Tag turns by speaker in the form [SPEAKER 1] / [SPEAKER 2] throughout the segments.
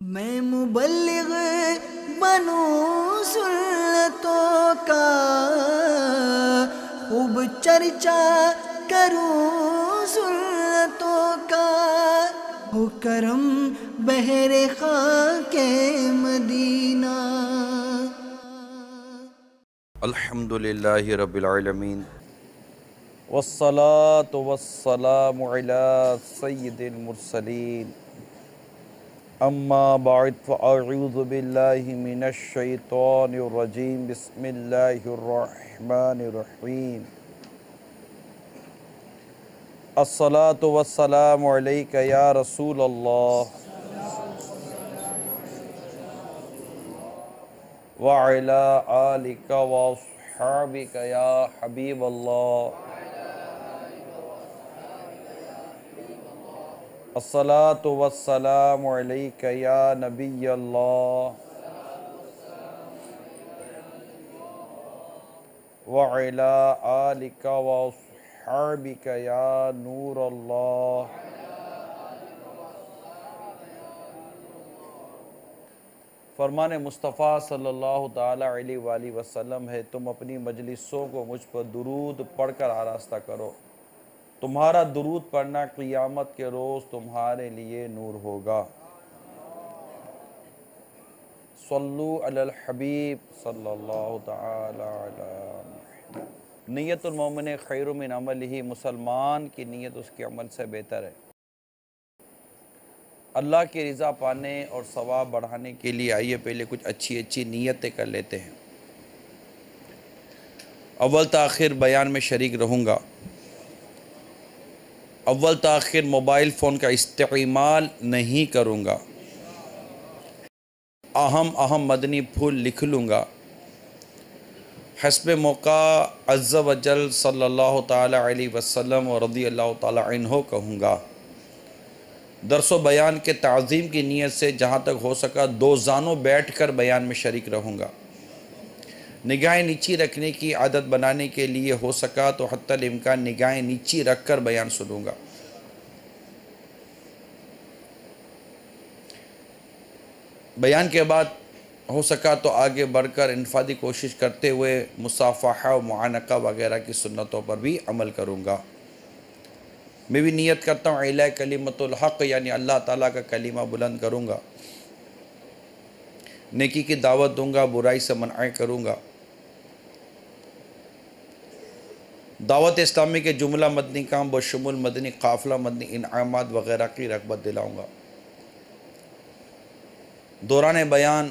[SPEAKER 1] میں مبلغ بنوں سنتوں کا، خوب چرچا کروں سنتوں کا، ہو کرم بہر خاک مدینہ۔
[SPEAKER 2] الحمدللہ رب العالمین، والصلاة والسلام علی سید المرسلین، اما بعد فاعوذ باللہ من الشیطان الرجیم، بسم اللہ الرحمن الرحیم۔ الصلاة والسلام علیک یا رسول اللہ، وعلی آلک واصحابک یا حبیب اللہ۔ الصلاة والسلام علیک یا نبی اللہ، وعلی آلک واصحابک یا نور اللہ۔ فرمان مصطفیٰ صلی اللہ تعالیٰ علیہ وآلہ وسلم ہے، تم اپنی مجلسوں کو مجھ پر درود پڑھ کر آراستہ کرو، تمہارا درود پڑھنا قیامت کے روز تمہارے لیے نور ہوگا۔ صلو علی الحبیب صلی اللہ تعالیٰ علی محمد۔ نیت المومن خیر من عملہ، مسلمان کی نیت اس کے عمل سے بہتر ہے۔ اللہ کی رضا پانے اور ثواب بڑھانے کے لیے آئیے پہلے کچھ اچھی نیتیں کر لیتے ہیں۔ اول تاخیر بیان میں شریک رہوں گا۔ اول تاخیر موبائل فون کا استعمال نہیں کروں گا۔ اہم مدنی پھول لکھ لوں گا۔ حسب موقع عز و جل صلی اللہ تعالیٰ علیہ وسلم و رضی اللہ تعالیٰ عنہ کہوں گا۔ درس و بیان کے تعظیم کی نیت سے جہاں تک ہو سکا دو زانوں بیٹھ کر بیان میں شریک رہوں گا۔ نگاہیں نیچی رکھنے کی عادت بنانے کے لیے ہو سکا تو حتی الامکان نگاہیں نیچی رکھ کر بیان سنوں گا۔ بیان کے بعد ہو سکا تو آگے بڑھ کر انفرادی کوشش کرتے ہوئے مصافحہ و معانقہ وغیرہ کی سنتوں پر بھی عمل کروں گا۔ میں بھی نیت کرتا ہوں اعلاء کلمۃ الحق، یعنی اللہ تعالیٰ کا کلمہ بلند کروں گا، نیکی کی دعوت دوں گا، برائی سے منع کروں گا، دعوت اسلامی کے جملہ مدنی کام بشمول مدنی قافلہ مدنی انعامات وغیرہ کی رغبت دلاؤں گا۔ دوران بیان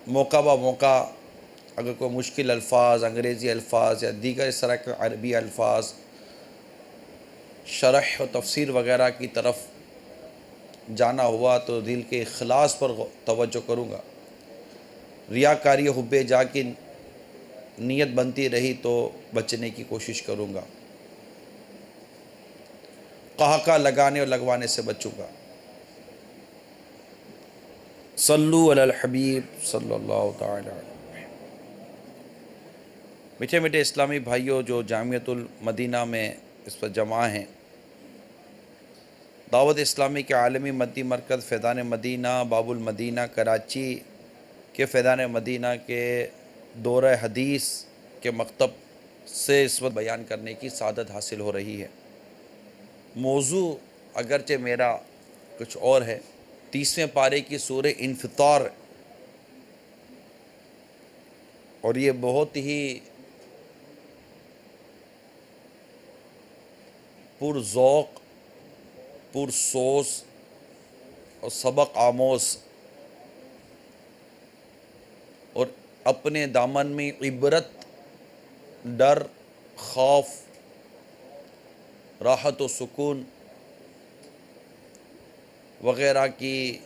[SPEAKER 2] موقع با موقع اگر کوئی مشکل الفاظ، انگریزی الفاظ یا دیگر اس طرح کے عربی الفاظ شرح و تفسیر وغیرہ کی طرف جانا ہوا تو دل کے اخلاص پر توجہ کروں گا۔ ریاکاری حب جا کی نیت بنتی رہی تو بچنے کی کوشش کروں گا۔ قہقہ لگانے اور لگوانے سے بچوں گا۔ صلو علی الحبیب صلی اللہ تعالی علیہ وسلم۔ میٹھے میٹھے اسلامی بھائیوں جو جامعۃ المدینہ میں اس پر جمع ہیں، دعوت اسلامی کے عالمی مدنی مرکز فیضان مدینہ باب المدینہ کراچی کے فیضان مدینہ کے دورہ حدیث کے مکتب سے اس وقت بیان کرنے کی سعادت حاصل ہو رہی ہے۔ موضوع اگرچہ میرا کچھ اور ہے، 30ویں پارے کی سورہ انفطار، اور یہ بہت ہی پر ذوق، پر سوز اور سبق آموز اور اپنے دامن میں عبرت، ڈر، خوف، راحت و سکون وغیرہ کے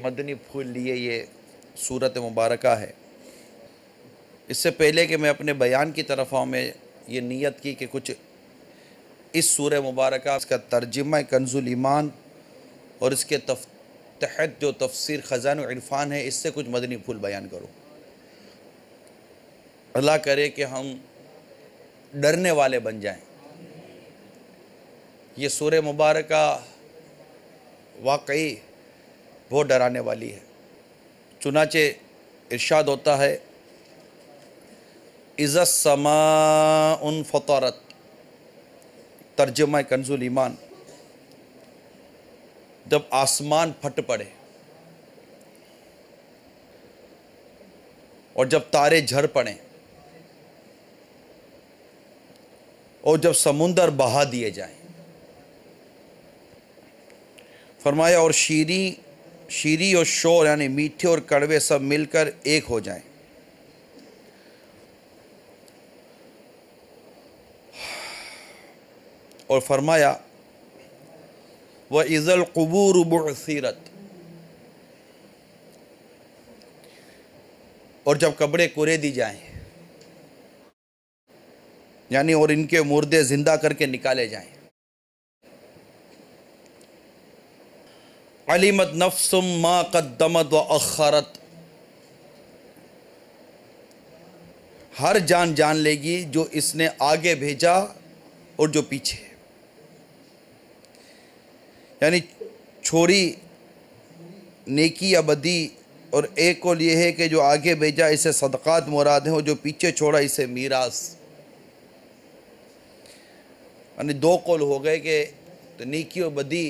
[SPEAKER 2] مدنی پھول لیے یہ سورت مبارکہ ہے۔ اس سے پہلے کہ میں اپنے بیان کی طرف آؤں، میں یہ نیت کی کہ کچھ اس سورہ مبارکہ اس کا ترجمہ کنز الایمان اور اس کے تحت جو تفسیر خزائن و عرفان ہے، اس سے کچھ مدنی پھول بیان کروں۔ اللہ کرے کہ ہم ڈرنے والے بن جائیں۔ یہ سورہ مبارکہ واقعی بہت ڈرانے والی ہے۔ چنانچہ ارشاد ہوتا ہے اذا السماء انفطرت، ترجمہ کنز الایمان، جب آسمان پھٹ پڑے اور جب تارے جھڑ پڑیں اور جب سمندر بہا دیے جائیں، فرمایا اور شیری اور شور یعنی میٹھے اور کڑوے سب مل کر ایک ہو جائیں، اور فرمایا وَإِذَا الْقُبُورُ بُعْثِرَتْ، اور جب قبریں کھودی دی جائیں یعنی اور ان کے مردے زندہ کر کے نکالے جائیں، عَلِمَتْ نَفْسٌ مَا قَدَّمَتْ وَأَخَّرَتْ، ہر جان جان لے گی جو اس نے آگے بھیجا اور جو پیچھے، یعنی چھوڑی نیکی یا بدی، اور ایک قول یہ ہے کہ جو آگے بھیجا اسے صدقات مراد ہیں، اور جو پیچھے چھوڑا اسے میراث، یعنی دو قول ہو گئے کہ نیکی و بدی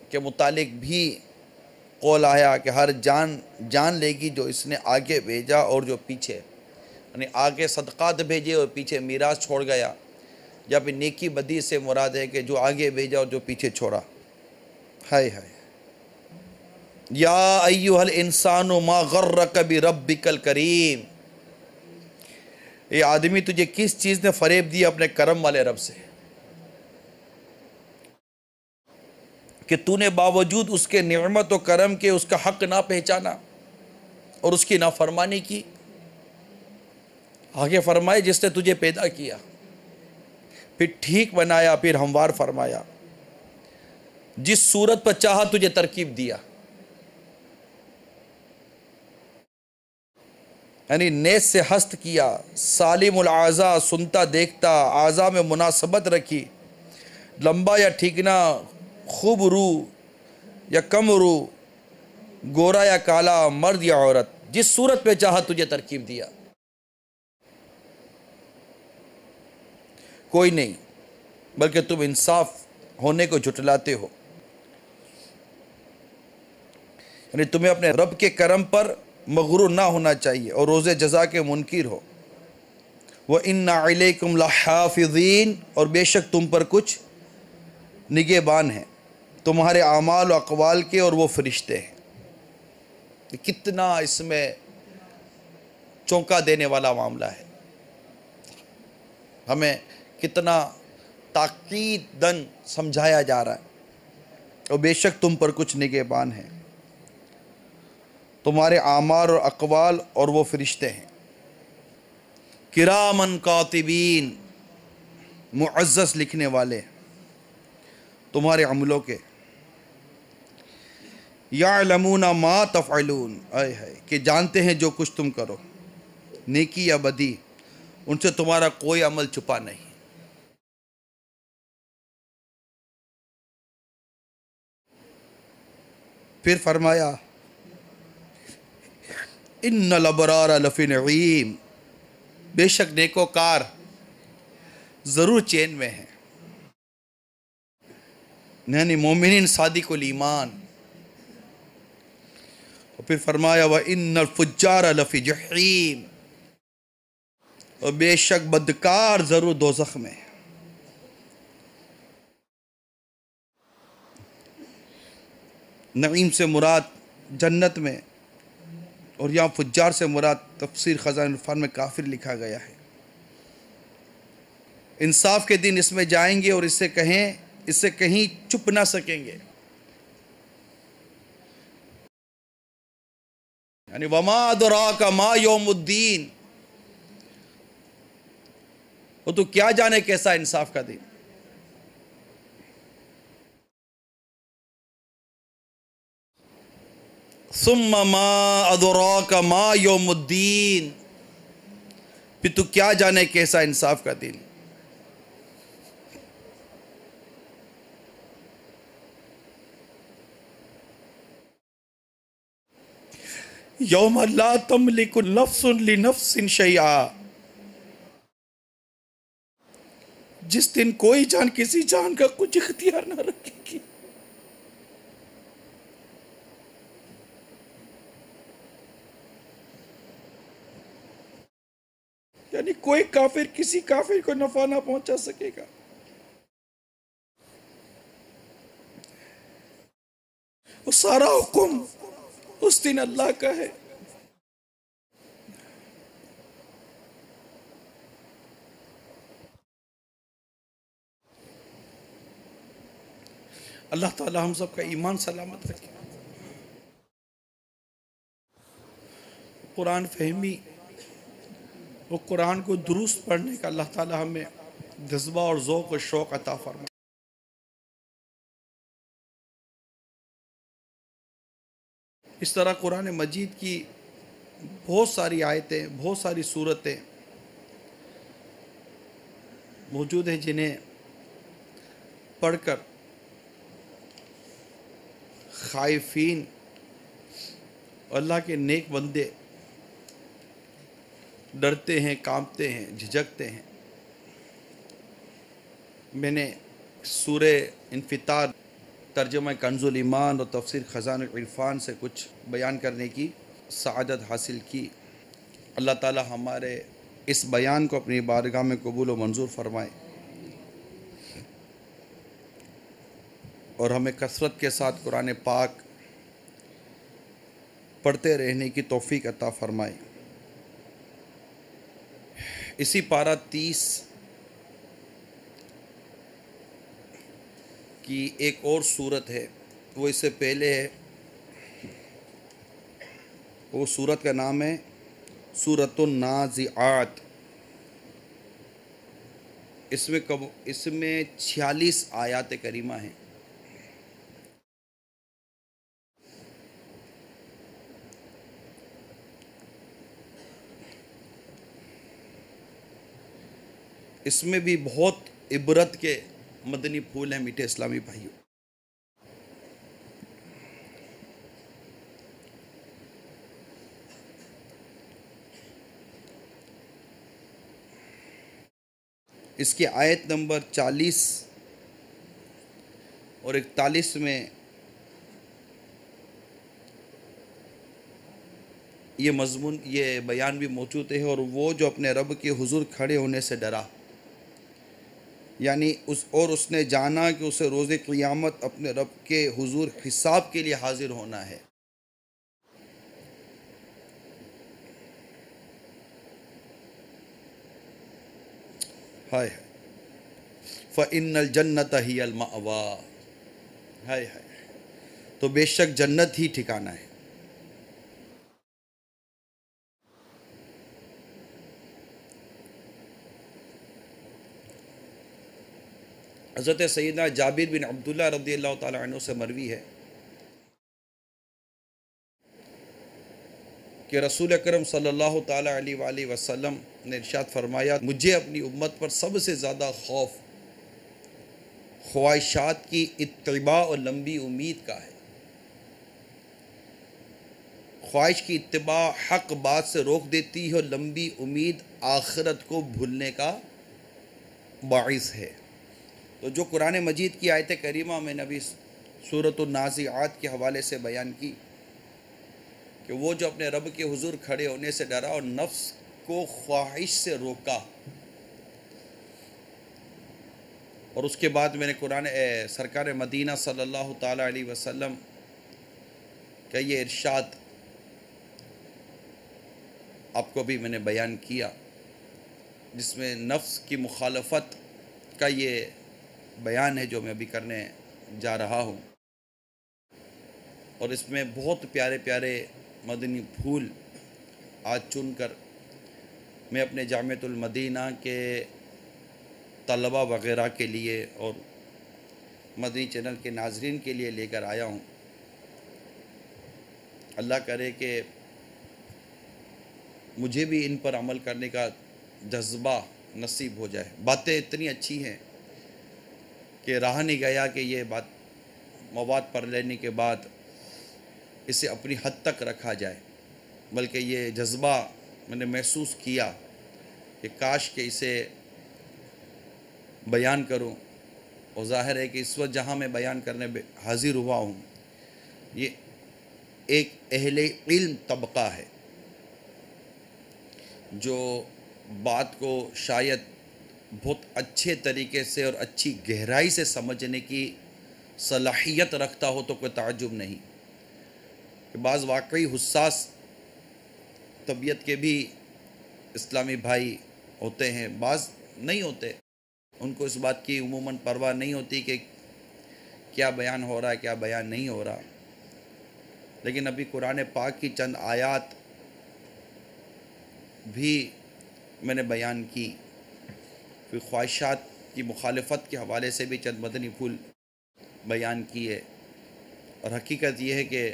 [SPEAKER 2] کے متعلق بھی قول آیا کہ ہر جان جان لے گی جو اس نے آگے بھیجا اور جو پیچھے، یعنی آگے صدقات بھیجے اور پیچھے میراث چھوڑ گیا، یا پھر نیکی بدی سے مراد ہے کہ جو آگے بھیجا اور جو پیچھے چھوڑا۔ ہائے ہائے، یا ایھا الانسان ما غرک بربک الکریم، اے آدمی تجھے کس چیز نے فریب دیا اپنے کرم والے رب سے کہ تو نے باوجود اس کے نعمت و کرم کے اس کا حق نہ پہچانا اور اس کی نافرمانی کی۔ آگے فرمائے جس نے تجھے پیدا کیا، پھر ٹھیک بنایا، پھر ہموار فرمایا، جس صورت پر چاہا تجھے ترکیب دیا، یعنی نیز سے ہست کیا، سالم الاعضاء سنتا دیکھتا، اعضاء میں مناسبت رکھی، لمبا یا ٹھیکنا، خوب رو یا کم رو، گورا یا کالا، مرد یا عورت، جس صورت پہ چاہا تجھے ترکیب دیا، کوئی نہیں بلکہ تم انصاف ہونے کو جھٹلاتے ہو، یعنی تمہیں اپنے رب کے کرم پر مغرور نہ ہونا چاہیے اور روز جزا کے منکر ہو۔ وَإِنَّ عَلَيْكُمْ لَحَافِظِينَ، اور بے شک تم پر کچھ نگہبان ہیں تمہارے اعمال و اقوال کے، اور وہ فرشتے ہیں۔ کتنا اس میں چونکا دینے والا معاملہ ہے، ہمیں کتنا تاکیداً سمجھایا جا رہا ہے، اور بے شک تم پر کچھ نگہبان ہیں تمہارے اعمال اور اقوال، اور وہ فرشتے ہیں، کرامن کاتبین، معزز لکھنے والے تمہارے عملوں کے، یعلمون ما تفعلون، آئے ہے کہ جانتے ہیں جو کچھ تم کرو، نیکی یا بدی، ان سے تمہارا کوئی عمل چھپا نہیں۔ پھر فرمایا ان الابرار لفی نعیم، بے شک نیکوکار ضرور چین میں ہیں، یعنی مومنین صادق الایمان۔ اور پھر فرمایا وَإِنَّ الْفُجَّارَ لَفِي جَحِيمٍ، اور بے شک بدکار ضرور دوزخ میں۔ نعیم سے مراد جنت میں، اور یہاں فجار سے مراد تفسیر خزائن العرفان میں کافر لکھا گیا ہے۔ انصاف کے دن اس میں جائیں گے اور اس سے کہیں چھپ نہ سکیں گے، یعنی وما ادراک ما یوم الدین، وہ تو کیا جانے کیسا انصاف کا دن۔ ثم ما ادراک ما یوم الدین، پھر تو کیا جانے کیسا انصاف کا دن۔ یوم لا تملک نفس لنفس شیئا، جس دن کوئی جان کسی جان کا کچھ اختیار نہ رکھے گی۔ یعنی کوئی کافر کسی کافر کو نفع نہ پہنچا سکے گا۔ وہ سارا حکم اس دن اللہ کا ہے۔ اللہ تعالی ہم سب کا ایمان سلامت رکھے، قرآن فہمی، وہ قرآن کو درست پڑھنے کا اللہ تعالی ہمیں جذبہ اور ذوق و شوق عطا فرمائے۔ اس طرح قرآن مجید کی بہت ساری آیتیں، بہت ساری صورتیں موجود ہیں جنہیں پڑھ کر خائفین اللہ کے نیک بندے ڈرتے ہیں، کانپتے ہیں، جھجکتے ہیں۔ میں نے سورہ انفطار ترجمہ کنز الایمان اور تفسیر خزان العرفان سے کچھ بیان کرنے کی سعادت حاصل کی۔ اللہ تعالی ہمارے اس بیان کو اپنی بارگاہ میں قبول و منظور فرمائے اور ہمیں کثرت کے ساتھ قرآن پاک پڑھتے رہنے کی توفیق عطا فرمائے۔ اسی پارہ 30 کی ایک اور صورت ہے، وہ اس سے پہلے ہے، وہ صورت کا نام ہے سورۃ النازعات۔ اس میں 46 آیات کریمہ ہیں۔ اس میں بھی بہت عبرت کے مدنی پھول ہیں میٹھے اسلامی بھائیوں۔ اس کی آیت نمبر 40 اور 41 میں یہ مضمون، یہ بیان بھی موجود ہے، اور وہ جو اپنے رب کے حضور کھڑے ہونے سے ڈرا، یعنی اس نے جانا کہ اسے روز قیامت اپنے رب کے حضور حساب کے لیے حاضر ہونا ہے۔ ہائے ہائے، فَإِنَّ الْجَنَّةَ هِيَ الْمَأْوَىٰ، ہائے ہائے، تو بے شک جنت ہی ٹھکانہ ہے۔ حضرت سیدنا جابر بن عبداللہ رضی اللہ تعالیٰ عنہ سے مروی ہے کہ رسول اکرم صلی اللہ تعالیٰ علیہ وآلہ وسلم نے ارشاد فرمایا، مجھے اپنی امت پر سب سے زیادہ خوف خواہشات کی اتباع اور لمبی امید کا ہے۔ خواہش کی اتباع حق بات سے روک دیتی ہے، اور لمبی امید آخرت کو بھولنے کا باعث ہے۔ تو جو قرآن مجید کی آیت کریمہ میں نے ابھی سورۃ النازعات کے حوالے سے بیان کی کہ وہ جو اپنے رب کے حضور کھڑے ہونے سے ڈرا اور نفس کو خواہش سے روکا، اور اس کے بعد میں نے قرآن سرکار مدینہ صلی اللہ تعالیٰ علیہ وسلم کا یہ ارشاد آپ کو بھی میں نے بیان کیا، جس میں نفس کی مخالفت کا یہ بیان ہے جو میں ابھی کرنے جا رہا ہوں، اور اس میں بہت پیارے پیارے مدنی پھول آج چن کر میں اپنے جامعۃ المدینہ کے طلبہ وغیرہ کے لیے اور مدنی چینل کے ناظرین کے لیے لے کر آیا ہوں۔ اللہ کرے کہ مجھے بھی ان پر عمل کرنے کا جذبہ نصیب ہو جائے۔ باتیں اتنی اچھی ہیں کہ رہا نہیں گیا کہ یہ بات مواد پڑھ لینے کے بعد اسے اپنی حد تک رکھا جائے۔ بلکہ یہ جذبہ میں نے محسوس کیا کہ کاش کہ اسے بیان کروں، اور ظاہر ہے کہ اس وقت جہاں میں بیان کرنے حاضر ہوا ہوں یہ ایک اہل علم طبقہ ہے جو بات کو شاید بہت اچھے طریقے سے اور اچھی گہرائی سے سمجھنے کی صلاحیت رکھتا ہو تو کوئی تعجب نہیں کہ بعض واقعی حساس طبیعت کے بھی اسلامی بھائی ہوتے ہیں، بعض نہیں ہوتے، ان کو اس بات کی عموماً پرواہ نہیں ہوتی کہ کیا بیان ہو رہا ہے کیا بیان نہیں ہو رہا، لیکن ابھی قرآن پاک کی چند آیات بھی میں نے بیان کی، پھر خواہشات کی مخالفت کے حوالے سے بھی چند مدنی پھول بیان کیے، اور حقیقت یہ ہے کہ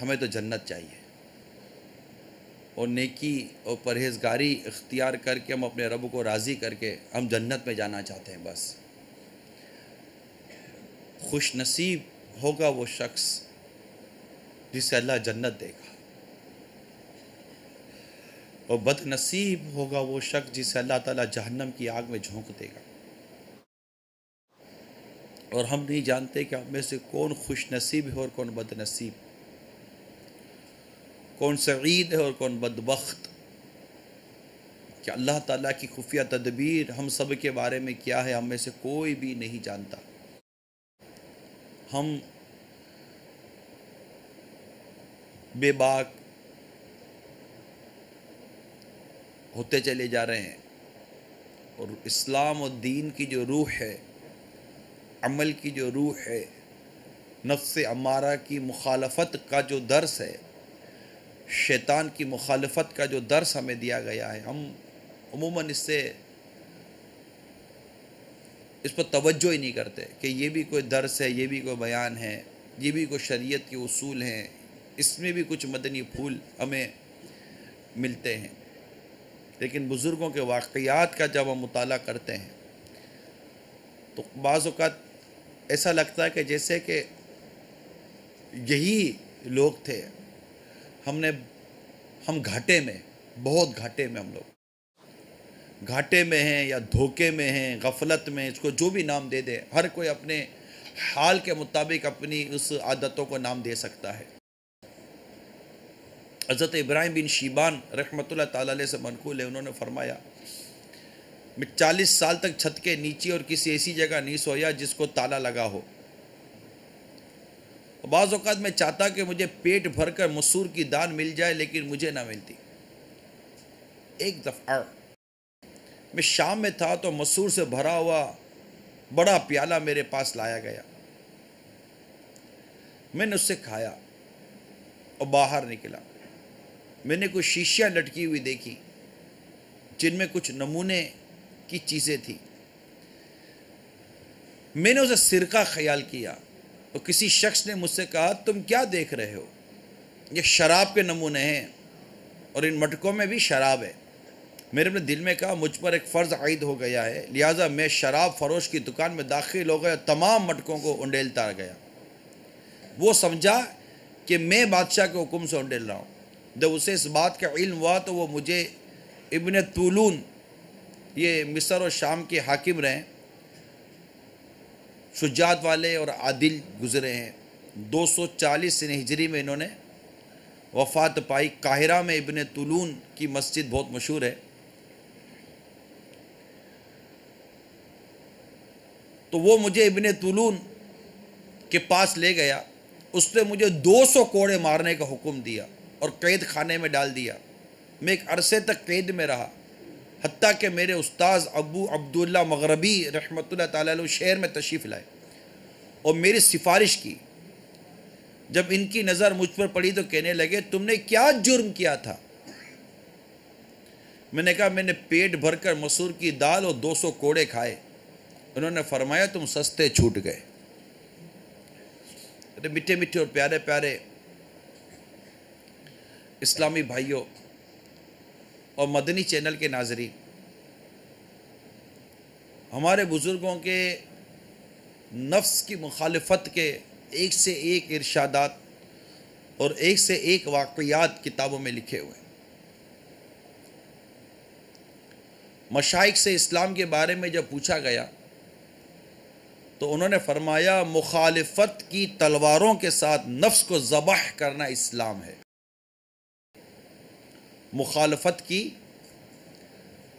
[SPEAKER 2] ہمیں تو جنت چاہیے اور نیکی اور پرہیزگاری اختیار کر کے ہم اپنے رب کو راضی کر کے ہم جنت میں جانا چاہتے ہیں بس۔ خوش نصیب ہوگا وہ شخص جسے اللہ جنت دے گا، اور بد نصیب ہوگا وہ شخص جسے اللہ تعالیٰ جہنم کی آگ میں جھونک دے گا، اور ہم نہیں جانتے کہ ہم میں سے کون خوش نصیب ہے اور کون بد نصیب، کون سعید ہے اور کون بدبخت، کہ اللہ تعالیٰ کی خفیہ تدبیر ہم سب کے بارے میں کیا ہے ہم میں سے کوئی بھی نہیں جانتا۔ ہم بے باک ہوتے چلے جا رہے ہیں، اور اسلام و دین کی جو روح ہے، عمل کی جو روح ہے، نفس امارہ کی مخالفت کا جو درس ہے، شیطان کی مخالفت کا جو درس ہمیں دیا گیا ہے، ہم عموماً اس پر توجہ ہی نہیں کرتے کہ یہ بھی کوئی درس ہے، یہ بھی کوئی بیان ہے، یہ بھی کوئی شریعت کے اصول ہیں، اس میں بھی کچھ مدنی پھول ہمیں ملتے ہیں، لیکن بزرگوں کے واقعات کا جب ہم مطالعہ کرتے ہیں تو بعض اوقات ایسا لگتا ہے کہ جیسے کہ یہی لوگ تھے، ہم گھاٹے میں، بہت گھاٹے میں، ہم لوگ گھاٹے میں ہیں یا دھوکے میں ہیں، غفلت میں، اس کو جو بھی نام دے دے، ہر کوئی اپنے حال کے مطابق اپنی اس عادتوں کو نام دے سکتا ہے۔ حضرت ابراہیم بن شیبان رحمۃ اللہ تعالی علیہ سے منقول ہے، انہوں نے فرمایا میں 40 سال تک چھت کے نیچے اور کسی ایسی جگہ نہیں سویا جس کو تالا لگا ہو، بعض اوقات میں چاہتا کہ مجھے پیٹ بھر کر مسور کی دال مل جائے لیکن مجھے نہ ملتی۔ ایک دفعہ میں شام میں تھا تو مسور سے بھرا ہوا بڑا پیالہ میرے پاس لایا گیا، میں نے اس سے کھایا اور باہر نکلا، میں نے کچھ شیشیاں لٹکی ہوئی دیکھی جن میں کچھ نمونے کی چیزیں تھیں، میں نے اسے سرقہ خیال کیا، تو کسی شخص نے مجھ سے کہا تم کیا دیکھ رہے ہو؟ یہ شراب کے نمونے ہیں اور ان مٹکوں میں بھی شراب ہے۔ میرے اپنے دل میں کہا مجھ پر ایک فرض عائد ہو گیا ہے، لہٰذا میں شراب فروش کی دکان میں داخل ہو گیا، تمام مٹکوں کو انڈیلتا گیا۔ وہ سمجھا کہ میں بادشاہ کے حکم سے انڈیل رہا ہوں۔ جب اسے اس بات کا علم ہوا تو وہ مجھے ابن طولون، یہ مصر اور شام کے حاکم رہے، شجاعت والے اور عادل گزرے ہیں، 240 ہجری میں انہوں نے وفات پائی۔ قاہرہ میں ابن طولون کی مسجد بہت مشہور ہے، تو وہ مجھے ابن طولون کے پاس لے گیا، اس نے مجھے 200 کوڑے مارنے کا حکم دیا اور قید خانے میں ڈال دیا۔ میں ایک عرصے تک قید میں رہا، حتیٰ کہ میرے استاذ ابو عبداللہ مغربی رحمۃ اللہ تعالیٰ علیہ شہر میں تشریف لائے اور میری سفارش کی۔ جب ان کی نظر مجھ پر پڑی تو کہنے لگے تم نے کیا جرم کیا تھا؟ میں نے کہا میں نے پیٹ بھر کر مسور کی دال اور 200 کوڑے کھائے۔ انہوں نے فرمایا تم سستے چھوٹ گئے۔ میٹھے میٹھے اور پیارے پیارے اسلامی بھائیوں اور مدنی چینل کے ناظرین، ہمارے بزرگوں کے نفس کی مخالفت کے ایک سے ایک ارشادات اور ایک سے ایک واقعات کتابوں میں لکھے ہوئے ہیں۔ مشائخ سے اسلام کے بارے میں جب پوچھا گیا تو انہوں نے فرمایا مخالفت کی تلواروں کے ساتھ نفس کو ذبح کرنا اسلام ہے۔ مخالفت کی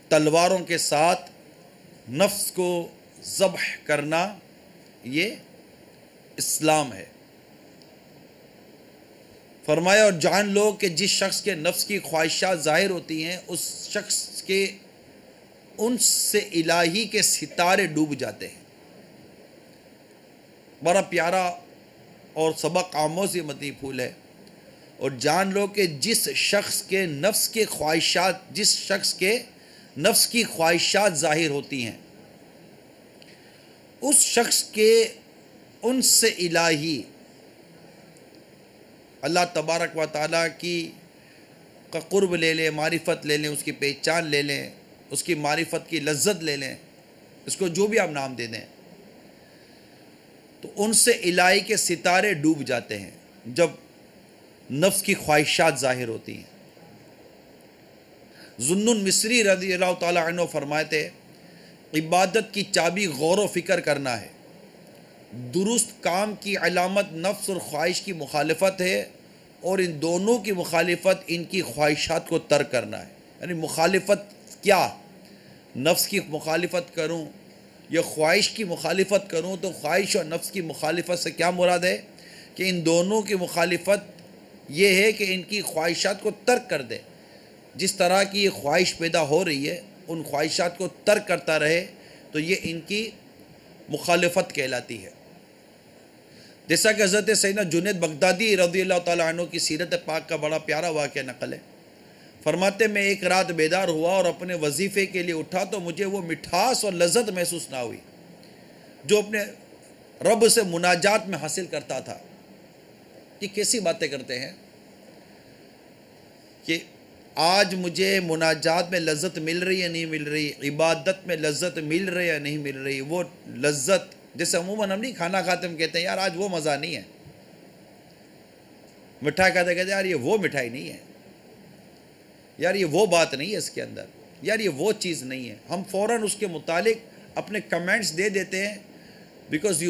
[SPEAKER 2] تلواروں کے ساتھ نفس کو ذبح کرنا یہ اسلام ہے۔ فرمایا اور جان لو کہ جس شخص کے نفس کی خواہشات ظاہر ہوتی ہیں اس شخص کے انس سے الہی کے ستارے ڈوب جاتے ہیں۔ بڑا پیارا اور سبق آموز یہ مدنی پھول ہے۔ اور جان لو کہ جس شخص کے نفس کی خواہشات ظاہر ہوتی ہیں اس شخص کے انس سے الہی اللہ تبارک و تعالیٰ کی قرب لے لیں، معرفت لے لیں، اس کی پہچان لے لیں، اس کی معرفت کی لذت لے لیں، اس کو جو بھی آپ نام دے دیں، تو ان سے الہی کے ستارے ڈوب جاتے ہیں جب نفس کی خواہشات ظاہر ہوتی ہیں۔ ذوالنون مصری رضی اللہ تعالیٰ عنہ فرماتے عبادت کی چابی غور و فکر کرنا ہے۔ درست کام کی علامت نفس اور خواہش کی مخالفت ہے اور ان دونوں کی مخالفت ان کی خواہشات کو ترک کرنا ہے۔ یعنی مخالفت کیا؟ نفس کی مخالفت کروں یا خواہش کی مخالفت کروں تو خواہش اور نفس کی مخالفت سے کیا مراد ہے کہ ان دونوں کی مخالفت یہ ہے کہ ان کی خواہشات کو ترک کر دے۔ جس طرح کی یہ خواہش پیدا ہو رہی ہے ان خواہشات کو ترک کرتا رہے تو یہ ان کی مخالفت کہلاتی ہے۔ جیسا کہ حضرت سیدنا جنید بغدادی رضی اللہ تعالیٰ عنہ کی سیرت پاک کا بڑا پیارا واقعہ نقل ہے۔ فرماتے میں ایک رات بیدار ہوا اور اپنے وظیفے کے لیے اٹھا تو مجھے وہ مٹھاس اور لذت محسوس نہ ہوئی جو اپنے رب سے مناجات میں حاصل کرتا تھا۔ یہ کیسی باتیں کرتے ہیں کہ آج مجھے مناجات میں لذت مل رہی ہے نہیں مل رہی، عبادت میں لذت مل رہی ہے نہیں مل رہی، وہ لذت جیسے عموماً ہم نہیں کھانا کھاتے ہم کہتے ہیں یار آج وہ مزہ نہیں ہے، مٹھائی کھاتے کہتے ہیں یار یہ وہ مٹھائی نہیں ہے، یار یہ وہ بات نہیں ہے اس کے اندر، یار یہ وہ چیز نہیں ہے۔ ہم فوراً اس کے متعلق اپنے کمنٹس دے دیتے ہیں بیکاز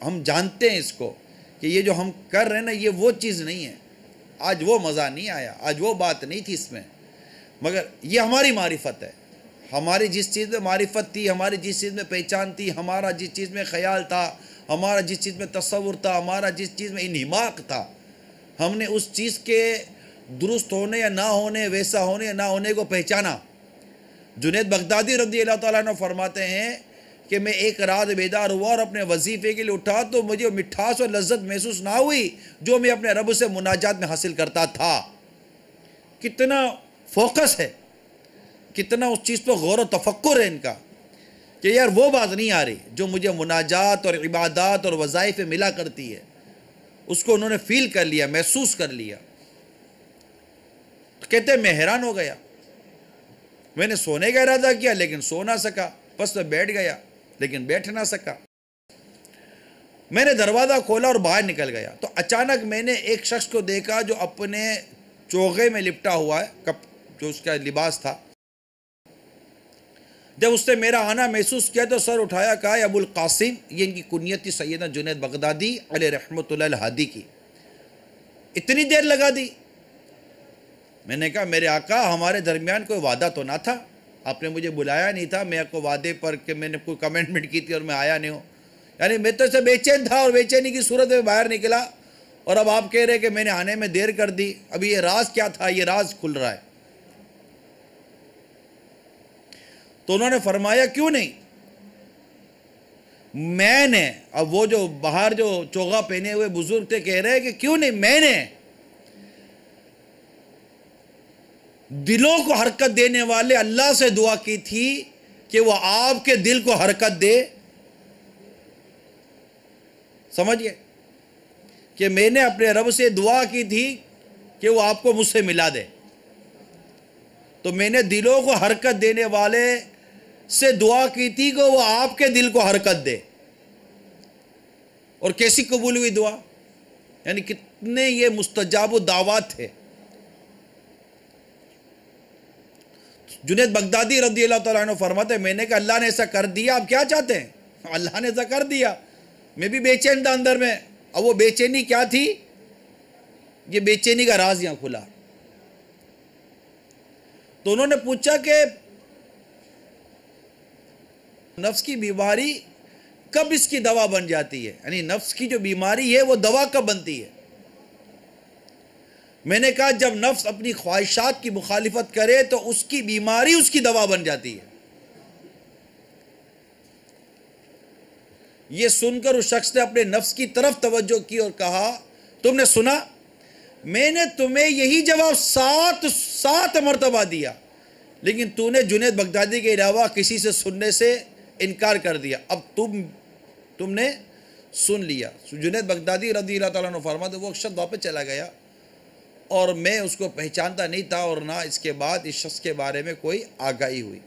[SPEAKER 2] ہم جانتے ہیں اس کو کہ یہ جو ہم کر رہے ہیں نا یہ وہ چیز نہیں ہے، آج وہ مزہ نہیں آیا، آج وہ بات نہیں تھی اس میں۔ مگر یہ ہماری معرفت ہے، ہماری جس چیز میں معرفت تھی، ہماری جس چیز میں پہچان تھی، ہمارا جس چیز میں خیال تھا، ہمارا جس چیز میں تصور تھا، ہمارا جس چیز میں انہماک تھا، ہم نے اس چیز کے درست ہونے یا نہ ہونے، ویسا ہونے یا نہ ہونے کو پہچانا۔ جنید بغدادی رضی اللہ تعالیٰ عنہ فرماتے ہیں کہ میں ایک رات بیدار ہوا اور اپنے وظیفے کے لیے اٹھا تو مجھے مٹھاس اور لذت محسوس نہ ہوئی جو میں اپنے رب سے مناجات میں حاصل کرتا تھا۔ کتنا فوکس ہے، کتنا اس چیز پہ غور و تفکر ہے ان کا کہ یار وہ بات نہیں آ رہی جو مجھے مناجات اور عبادات اور وظائف ملا کرتی ہے، اس کو انہوں نے فیل کر لیا، محسوس کر لیا۔ کہتے میں حیران ہو گیا، میں نے سونے کا ارادہ کیا لیکن سو نہ سکا، بس میں بیٹھ گیا لیکن بیٹھ نہ سکا۔ میں نے دروازہ کھولا اور باہر نکل گیا تو اچانک میں نے ایک شخص کو دیکھا جو اپنے چوغے میں لپٹا ہوا ہے، جو اس کا لباس تھا۔ جب اس نے میرا آنا محسوس کیا تو سر اٹھایا، کہا ابو القاسم، یہ ان کی کنیت تھی سیدنا جنید بغدادی علیہ رحمت اللہ الہادی کی، اتنی دیر لگا دی؟ میں نے کہا میرے آقا ہمارے درمیان کوئی وعدہ تو نہ تھا، آپ نے مجھے بلایا نہیں تھا، میں آپ کو وعدے پر کہ میں نے کوئی کمنٹمنٹ کی تھی اور میں آیا نہیں ہوں، یعنی میں تو اسے بے چین تھا اور بے چینی کی صورت میں باہر نکلا اور اب آپ کہہ رہے کہ میں نے آنے میں دیر کر دی۔ ابھی یہ راز کیا تھا؟ یہ راز کھل رہا ہے۔ تو انہوں نے فرمایا کیوں نہیں؟ میں نے، اب وہ جو باہر جو چوغا پہنے ہوئے بزرگ تھے کہہ رہے کہ کیوں نہیں، میں نے دلوں کو حرکت دینے والے اللہ سے دعا کی تھی کہ وہ آپ کے دل کو حرکت دے۔ سمجھئے کہ میں نے اپنے رب سے دعا کی تھی کہ وہ آپ کو مجھ سے ملا دے، تو میں نے دلوں کو حرکت دینے والے سے دعا کی تھی کہ وہ آپ کے دل کو حرکت دے۔ اور کیسی قبول ہوئی دعا؟ یعنی کتنے یہ مستجاب دعوات تھے. جنید بغدادی رضی اللہ تعالیٰ عنہ فرماتے ہیں میں نے کہا اللہ نے ایسا کر دیا، آپ کیا چاہتے ہیں؟ اللہ نے ایسا کر دیا، میں بھی بے چین تھا اندر میں. اب وہ بے چینی کیا تھی؟ یہ بے چینی کا راز یہاں کھلا. تو انہوں نے پوچھا کہ نفس کی بیماری کب اس کی دوا بن جاتی ہے؟ یعنی نفس کی جو بیماری ہے وہ دوا کب بنتی ہے؟ میں نے کہا جب نفس اپنی خواہشات کی مخالفت کرے تو اس کی بیماری اس کی دوا بن جاتی ہے. یہ سن کر اس شخص نے اپنے نفس کی طرف توجہ کی اور کہا تم نے سنا، میں نے تمہیں یہی جواب سات مرتبہ دیا، لیکن تو نے جنید بغدادی کے علاوہ کسی سے سننے سے انکار کر دیا، اب تم نے سن لیا. جنید بغدادی رضی اللہ تعالیٰ عنہ فرماتے وہ شخص واپس چلا گیا اور میں اس کو پہچانتا نہیں تھا اور نہ اس کے بعد اس شخص کے بارے میں کوئی آگاہی ہوئی.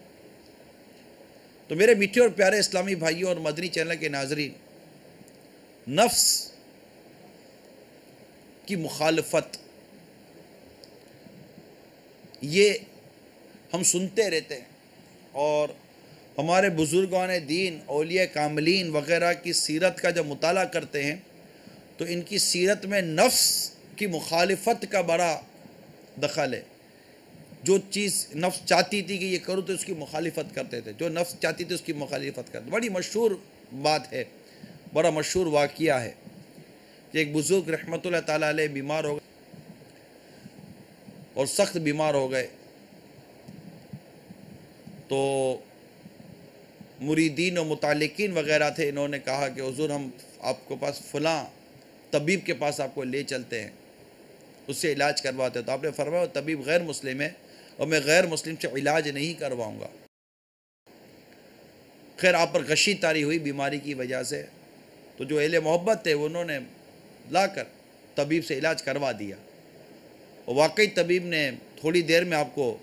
[SPEAKER 2] تو میرے میٹھے اور پیارے اسلامی بھائیوں اور مدنی چینل کے ناظرین، نفس کی مخالفت یہ ہم سنتے رہتے ہیں، اور ہمارے بزرگان دین اولیاء کاملین وغیرہ کی سیرت کا جب مطالعہ کرتے ہیں تو ان کی سیرت میں نفس کی مخالفت کا بڑا دخل ہے. جو چیز نفس چاہتی تھی کہ یہ کرو تو اس کی مخالفت کرتے تھے، جو نفس چاہتی تھی اس کی مخالفت کرتے. بڑی مشہور بات ہے، بڑا مشہور واقعہ ہے کہ ایک بزرگ رحمت اللہ تعالیٰ علیہ بیمار ہو گئے اور سخت بیمار ہو گئے. تو مریدین و متعلقین وغیرہ تھے، انہوں نے کہا کہ حضور ہم آپ کو پاس فلاں طبیب کے پاس آپ کو لے چلتے ہیں، اس سے علاج کرواتے. تو آپ نے فرمایا طبیب غیر مسلم ہے اور میں غیر مسلم سے علاج نہیں کرواؤں گا. خیر آپ پر غشی طاری ہوئی بیماری کی وجہ سے، تو جو اہل محبت تھے انہوں نے لا کر طبیب سے علاج کروا دیا، اور واقعی طبیب نے تھوڑی دیر میں آپ کو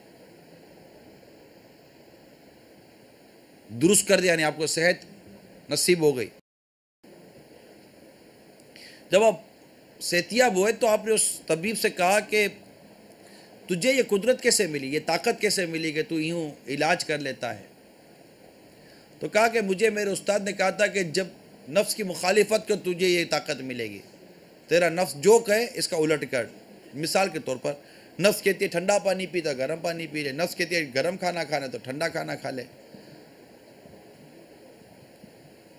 [SPEAKER 2] درست کر دیا، یعنی آپ کو صحت نصیب ہو گئی. جب آپ صحتیاب ہوئے تو آپ نے اس طبیب سے کہا کہ تجھے یہ قدرت کیسے ملی، یہ طاقت کیسے ملی کہ تو یوں علاج کر لیتا ہے؟ تو کہا کہ مجھے میرے استاد نے کہا تھا کہ جب نفس کی مخالفت کر تجھے یہ طاقت ملے گی. تیرا نفس جو کہے اس کا الٹ کر. مثال کے طور پر نفس کہتی ہے ٹھنڈا پانی پیتا گرم پانی پی لے، نفس کہتی ہے گرم کھانا کھانا تو ٹھنڈا کھانا کھا لے.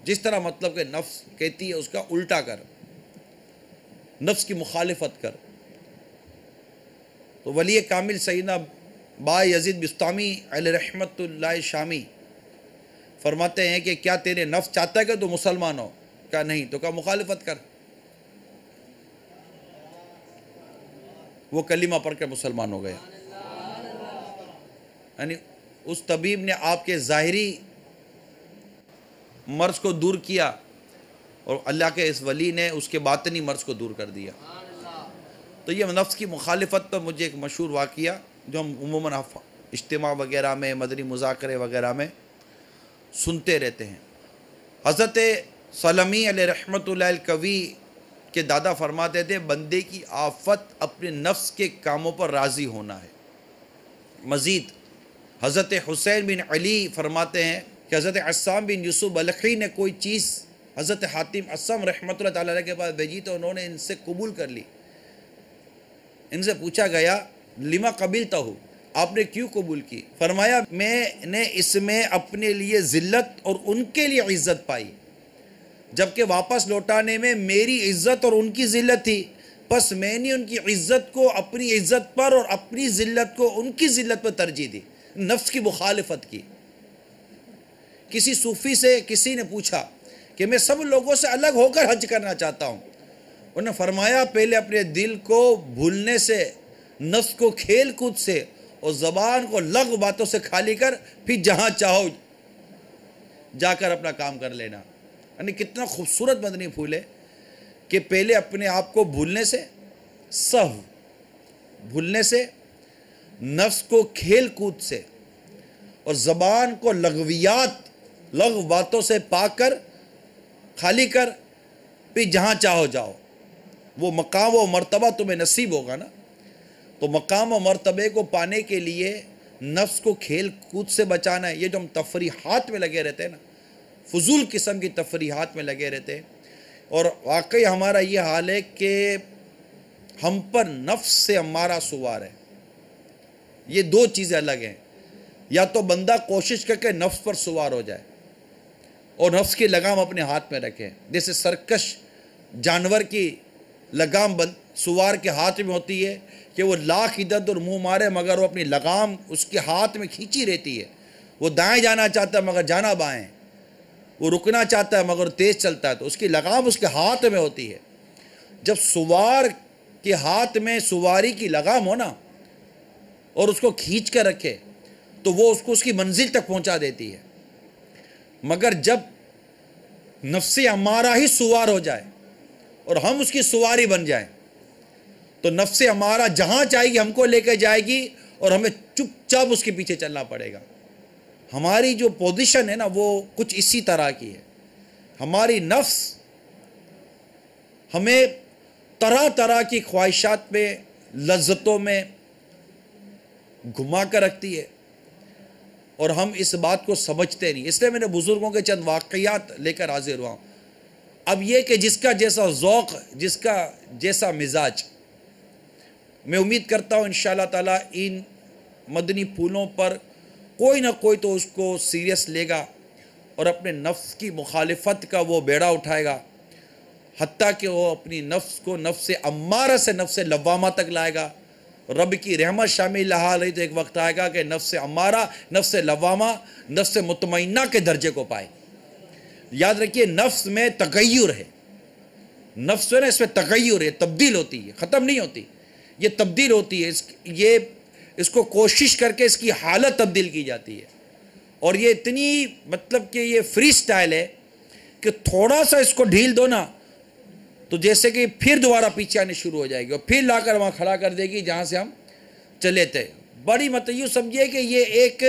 [SPEAKER 2] جس طرح مطلب کہ نفس کہتی ہے اس کا الٹا کر، نفس کی مخالفت کر. تو ولی کامل سیدنا با یزید بستامی علیہ رحمت اللہ شامی فرماتے ہیں کہ کیا تیرے نفس چاہتا ہے کہ تو مسلمان ہو؟ کہا نہیں. تو کہا مخالفت کر. وہ کلمہ پڑھ کر مسلمان ہو گیا. یعنی اس طبیب نے آپ کے ظاہری مرض کو دور کیا اور اللہ کے اس ولی نے اس کے باطنی مرض کو دور کر دیا. تو یہ نفس کی مخالفت پر مجھے ایک مشہور واقعہ جو ہم عموماً اجتماع وغیرہ میں مدنی مذاکرے وغیرہ میں سنتے رہتے ہیں. حضرت سلمی علیہ رحمت اللہ القوی کے دادا فرماتے تھے بندے کی آفت اپنے نفس کے کاموں پر راضی ہونا ہے. مزید حضرت حسین بن علی فرماتے ہیں کہ حضرت عصام بن یوسف بلخی نے کوئی چیز حضرت حاتم عصم رحمۃ اللہ تعالیٰ علیہ کے پاس بھیجی تو انہوں نے ان سے قبول کر لی. ان سے پوچھا گیا لما قبلتہ، آپ نے کیوں قبول کی؟ فرمایا میں نے اس میں اپنے لیے ذلت اور ان کے لیے عزت پائی، جبکہ واپس لوٹانے میں میری عزت اور ان کی ذلت تھی، بس میں نے ان کی عزت کو اپنی عزت پر اور اپنی ذلت کو ان کی ذلت پر ترجیح دی. نفس کی مخالفت کی. کسی صوفی سے کسی نے پوچھا کہ میں سب لوگوں سے الگ ہو کر حج کرنا چاہتا ہوں. انہوں نے فرمایا پہلے اپنے دل کو بھولنے سے، نفس کو کھیل کود سے اور زبان کو لغو باتوں سے خالی کر، پھر جہاں چاہو جا کر اپنا کام کر لینا. یعنی کتنا خوبصورت مدنی پھول ہے کہ پہلے اپنے آپ کو بھولنے سے، سہو بھولنے سے، نفس کو کھیل کود سے اور زبان کو لغو باتوں سے پاک کر، خالی کر، پھر جہاں چاہو جاؤ. وہ مقام و مرتبہ تمہیں نصیب ہوگا نا. تو مقام و مرتبے کو پانے کے لیے نفس کو کھیل کود سے بچانا ہے. یہ جو ہم تفریحات میں لگے رہتے ہیں نا، فضول قسم کی تفریحات میں لگے رہتے ہیں، اور واقعی ہمارا یہ حال ہے کہ ہم پر نفس سے امارہ سوار ہے. یہ دو چیزیں الگ ہیں. یا تو بندہ کوشش کر کے نفس پر سوار ہو جائے اور نفس کی لگام اپنے ہاتھ میں رکھے، جیسے سرکش جانور کی لگام سوار کے ہاتھ میں ہوتی ہے کہ وہ لاکھ ادھر ادھر منہ مارے مگر وہ اپنی لگام اس کے ہاتھ میں کھینچی رہتی ہے. وہ دائیں جانا چاہتا ہے مگر جانا بائیں، وہ رکنا چاہتا ہے مگر تیز چلتا ہے، تو اس کی لگام اس کے ہاتھ میں ہوتی ہے. جب سوار کے ہاتھ میں سواری کی لگام ہو نا اور اس کو کھینچ کر رکھے تو وہ اس کو اس کی منزل تک پہنچا دیتی ہے. مگر جب نفس امارہ ہی سوار ہو جائے اور ہم اس کی سواری بن جائیں تو نفس امارہ جہاں چاہے گی ہم کو لے کے جائے گی اور ہمیں چپ چاپ اس کے پیچھے چلنا پڑے گا. ہماری جو پوزیشن ہے نا وہ کچھ اسی طرح کی ہے. ہماری نفس ہمیں طرح طرح کی خواہشات میں، لذتوں میں گھما کر رکھتی ہے اور ہم اس بات کو سمجھتے نہیں. اس لیے میں نے بزرگوں کے چند واقعات لے کر حاضر ہوا ہوں. اب یہ کہ جس کا جیسا ذوق، جس کا جیسا مزاج، میں امید کرتا ہوں انشاءاللہ تعالیٰ ان مدنی پھولوں پر کوئی نہ کوئی تو اس کو سیریس لے گا اور اپنے نفس کی مخالفت کا وہ بیڑا اٹھائے گا، حتیٰ کہ وہ اپنی نفس کو نفس امارہ سے نفس لوامہ تک لائے گا. رب کی رحمت شامل لہا رہی تو ایک وقت آئے گا کہ نفس امارہ، نفس لوامہ، نفس مطمئنہ کے درجے کو پائے. یاد رکھیے نفس میں تغیر ہے، نفس ہے نا، اس میں تغیر ہے، تبدیل ہوتی ہے، ختم نہیں ہوتی، یہ تبدیل ہوتی ہے. اس کو کوشش کر کے اس کی حالت تبدیل کی جاتی ہے. اور یہ اتنی مطلب کہ یہ فری سٹائل ہے کہ تھوڑا سا اس کو ڈھیل دو نا تو جیسے کہ پھر دوبارہ پیچھے آنے شروع ہو جائے گی اور پھر لا کر وہاں کھڑا کر دے گی جہاں سے ہم چلے تھے. بڑی مطلب یوں سمجھیے کہ یہ ایک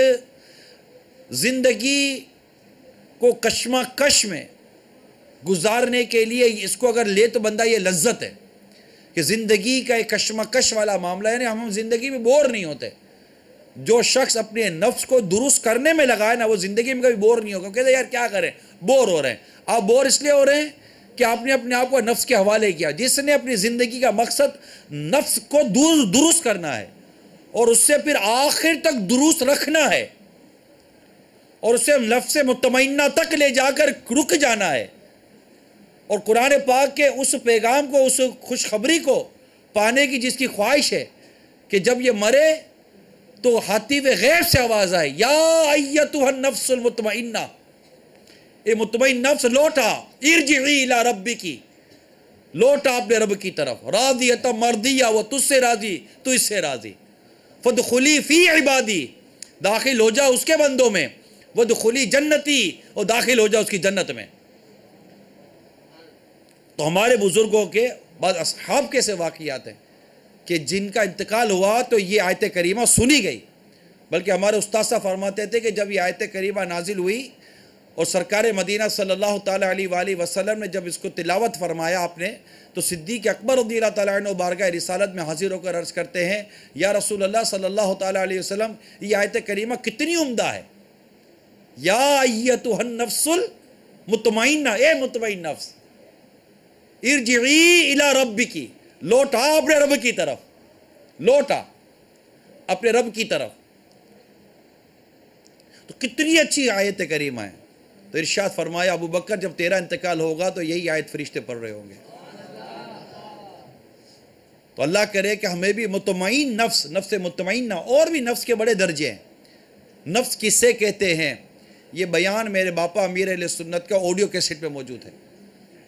[SPEAKER 2] زندگی کو کشمکش میں گزارنے کے لیے اس کو اگر لے تو بندہ یہ لذت ہے کہ زندگی کا ایک کشمکش والا معاملہ ہے. ہم زندگی میں بور نہیں ہوتے. جو شخص اپنے نفس کو درست کرنے میں لگائے نا وہ زندگی میں کبھی بور نہیں ہوگا. کہتے ہیں یار کیا کریں، بور ہو رہے ہیں. آپ بور اس لیے ہو رہے ہیں کہ آپ نے اپنے آپ کو نفس کے حوالے کیا. جس نے اپنی زندگی کا مقصد نفس کو درست کرنا ہے اور اس سے پھر آخر تک درست رکھنا ہے اور اسے نفس مطمئنہ تک لے جا کر رک جانا ہے، اور قرآن پاک کے اس پیغام کو، اس خوشخبری کو پانے کی جس کی خواہش ہے کہ جب یہ مرے تو حاتف غیب سے آواز آئے، یا ایتھا النفس المطمئنہ، اے مطمئن نفس لوٹا، ارجعی الی ربکی، لوٹا اپنے رب کی طرف، راضیۃ مرضیہ، وہ تجھ سے راضی تو اس سے راضی، فادخلی فی عبادی، داخل ہو جا اس کے بندوں میں، وادخلی جنتی، اور داخل ہو جا اس کی جنت میں. تو ہمارے بزرگوں کے بعض اصحاب کے سے واقعات ہیں کہ جن کا انتقال ہوا تو یہ آیت کریمہ سنی گئی. بلکہ ہمارے استاد صاحب فرماتے تھے کہ جب یہ آیت کریمہ نازل ہوئی اور سرکار مدینہ صلی اللہ تعالیٰ علیہ وآلہ وسلم نے جب اس کو تلاوت فرمایا آپ نے، تو صدیق اکبر رضی اللہ تعالیٰ عنہ بارگاہ رسالت میں حاضر ہو کر عرض کرتے ہیں، یا رسول اللہ صلی اللہ تعالیٰ علیہ وسلم، یہ آیت کریمہ کتنی عمدہ ہے. یا ایتھا النفس المطمئنہ، اے مطمئن نفس، ارجعی الی ربکی، لوٹا اپنے رب کی طرف، لوٹا اپنے رب کی طرف. تو کتنی اچھی آیت کریمہ ہے. تو ارشاد فرمایا ابو بکر جب تیرا انتقال ہوگا تو یہی آیت فرشتے پڑھ رہے ہوں گے. تو اللہ کرے کہ ہمیں بھی مطمئن نفس، نفس مطمئنہ، اور بھی نفس کے بڑے درجے ہیں. نفس کسے کہتے ہیں، یہ بیان میرے باپا امیر اہل سنت کا آڈیو کیسٹ پہ موجود ہے.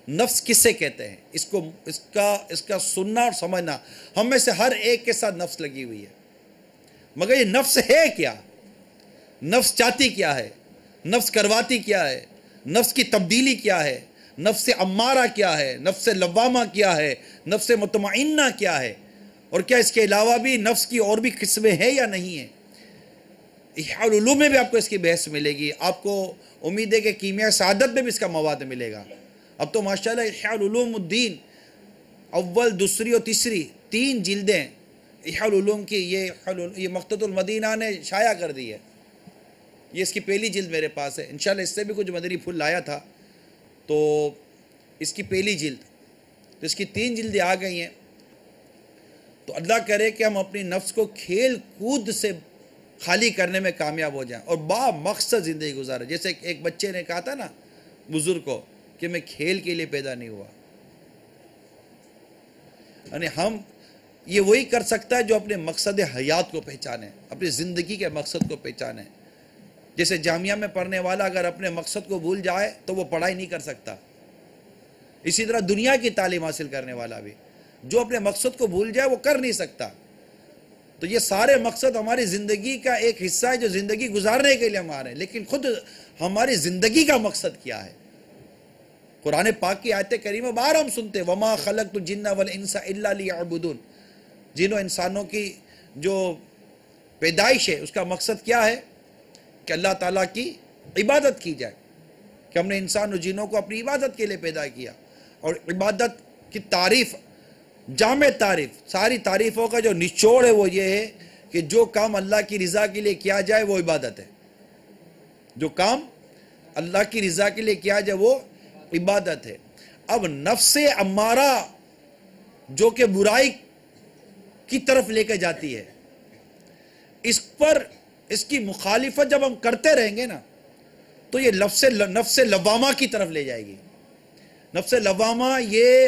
[SPEAKER 2] نفس کسے کہتے ہیں، اس کا سننا اور سمجھنا. ہم میں سے ہر ایک کے ساتھ نفس لگی ہوئی ہے، مگر یہ نفس ہے کیا، نفس چاہتی کیا ہے، نفس کرواتی کیا ہے، نفس کی تبدیلی کیا ہے، نفس امارہ کیا ہے، نفس لوامہ کیا ہے، نفس مطمئنہ کیا ہے، اور کیا اس کے علاوہ بھی نفس کی اور بھی قسمیں ہیں یا نہیں ہیں. احیاء العلوم میں بھی آپ کو اس کی بحث ملے گی. آپ کو امید ہے کہ کیمیاء سعادت میں بھی اس کا مواد ملے گا. اب تو ماشاءاللہ احیاء العلوم الدین اول دوسری اور تیسری 3 جلدیں احیاء العلوم کی یہ مکتبۃ المدینہ نے شائع کر دی ہے. یہ اس کی پہلی جلد میرے پاس ہے. انشاءاللہ اس سے بھی کچھ مدنی پھول لایا تھا تو اس کی پہلی جلد، تو اس کی 3 جلدیں آ گئی ہیں. تو اللہ کرے کہ ہم اپنی نفس کو کھیل کود سے خالی کرنے میں کامیاب ہو جائیں اور با مقصد زندگی گزاریں. جیسے ایک بچے نے کہا تھا نا بزرگ کو کہ میں کھیل کے لیے پیدا نہیں ہوا. یعنی ہم یہ وہی کر سکتا ہے جو اپنے مقصد حیات کو پہچانے، اپنی زندگی کے مقصد کو پہچانے. جیسے جامعہ میں پڑھنے والا اگر اپنے مقصد کو بھول جائے تو وہ پڑھائی نہیں کر سکتا. اسی طرح دنیا کی تعلیم حاصل کرنے والا بھی جو اپنے مقصد کو بھول جائے وہ کر نہیں سکتا. تو یہ سارے مقصد ہماری زندگی کا ایک حصہ ہے جو زندگی گزارنے کے لیے ہمارے ہیں، لیکن خود ہماری زندگی کا مقصد کیا ہے؟ قرآن پاک کی آیت کریمہ بار ہم سنتے وما خلقت الجن والانس الا لیعبدون. جنوں انسانوں کی جو پیدائش ہے اس کا مقصد کیا ہے؟ کہ اللہ تعالیٰ کی عبادت کی جائے. کہ ہم نے انسان و جنوں کو اپنی عبادت کے لیے پیدا کیا، اور عبادت کی تعریف، جامع تعریف، ساری تعریفوں کا جو نچوڑ ہے وہ یہ ہے کہ جو کام اللہ کی رضا کے لیے کیا جائے وہ عبادت ہے. جو کام اللہ کی رضا کے لیے کیا جائے وہ عبادت ہے. اب نفس امارہ جو کہ برائی کی طرف لے کے جاتی ہے، اس کی مخالفت جب ہم کرتے رہیں گے نا تو یہ نفس لوامہ کی طرف لے جائے گی. نفس لوامہ یہ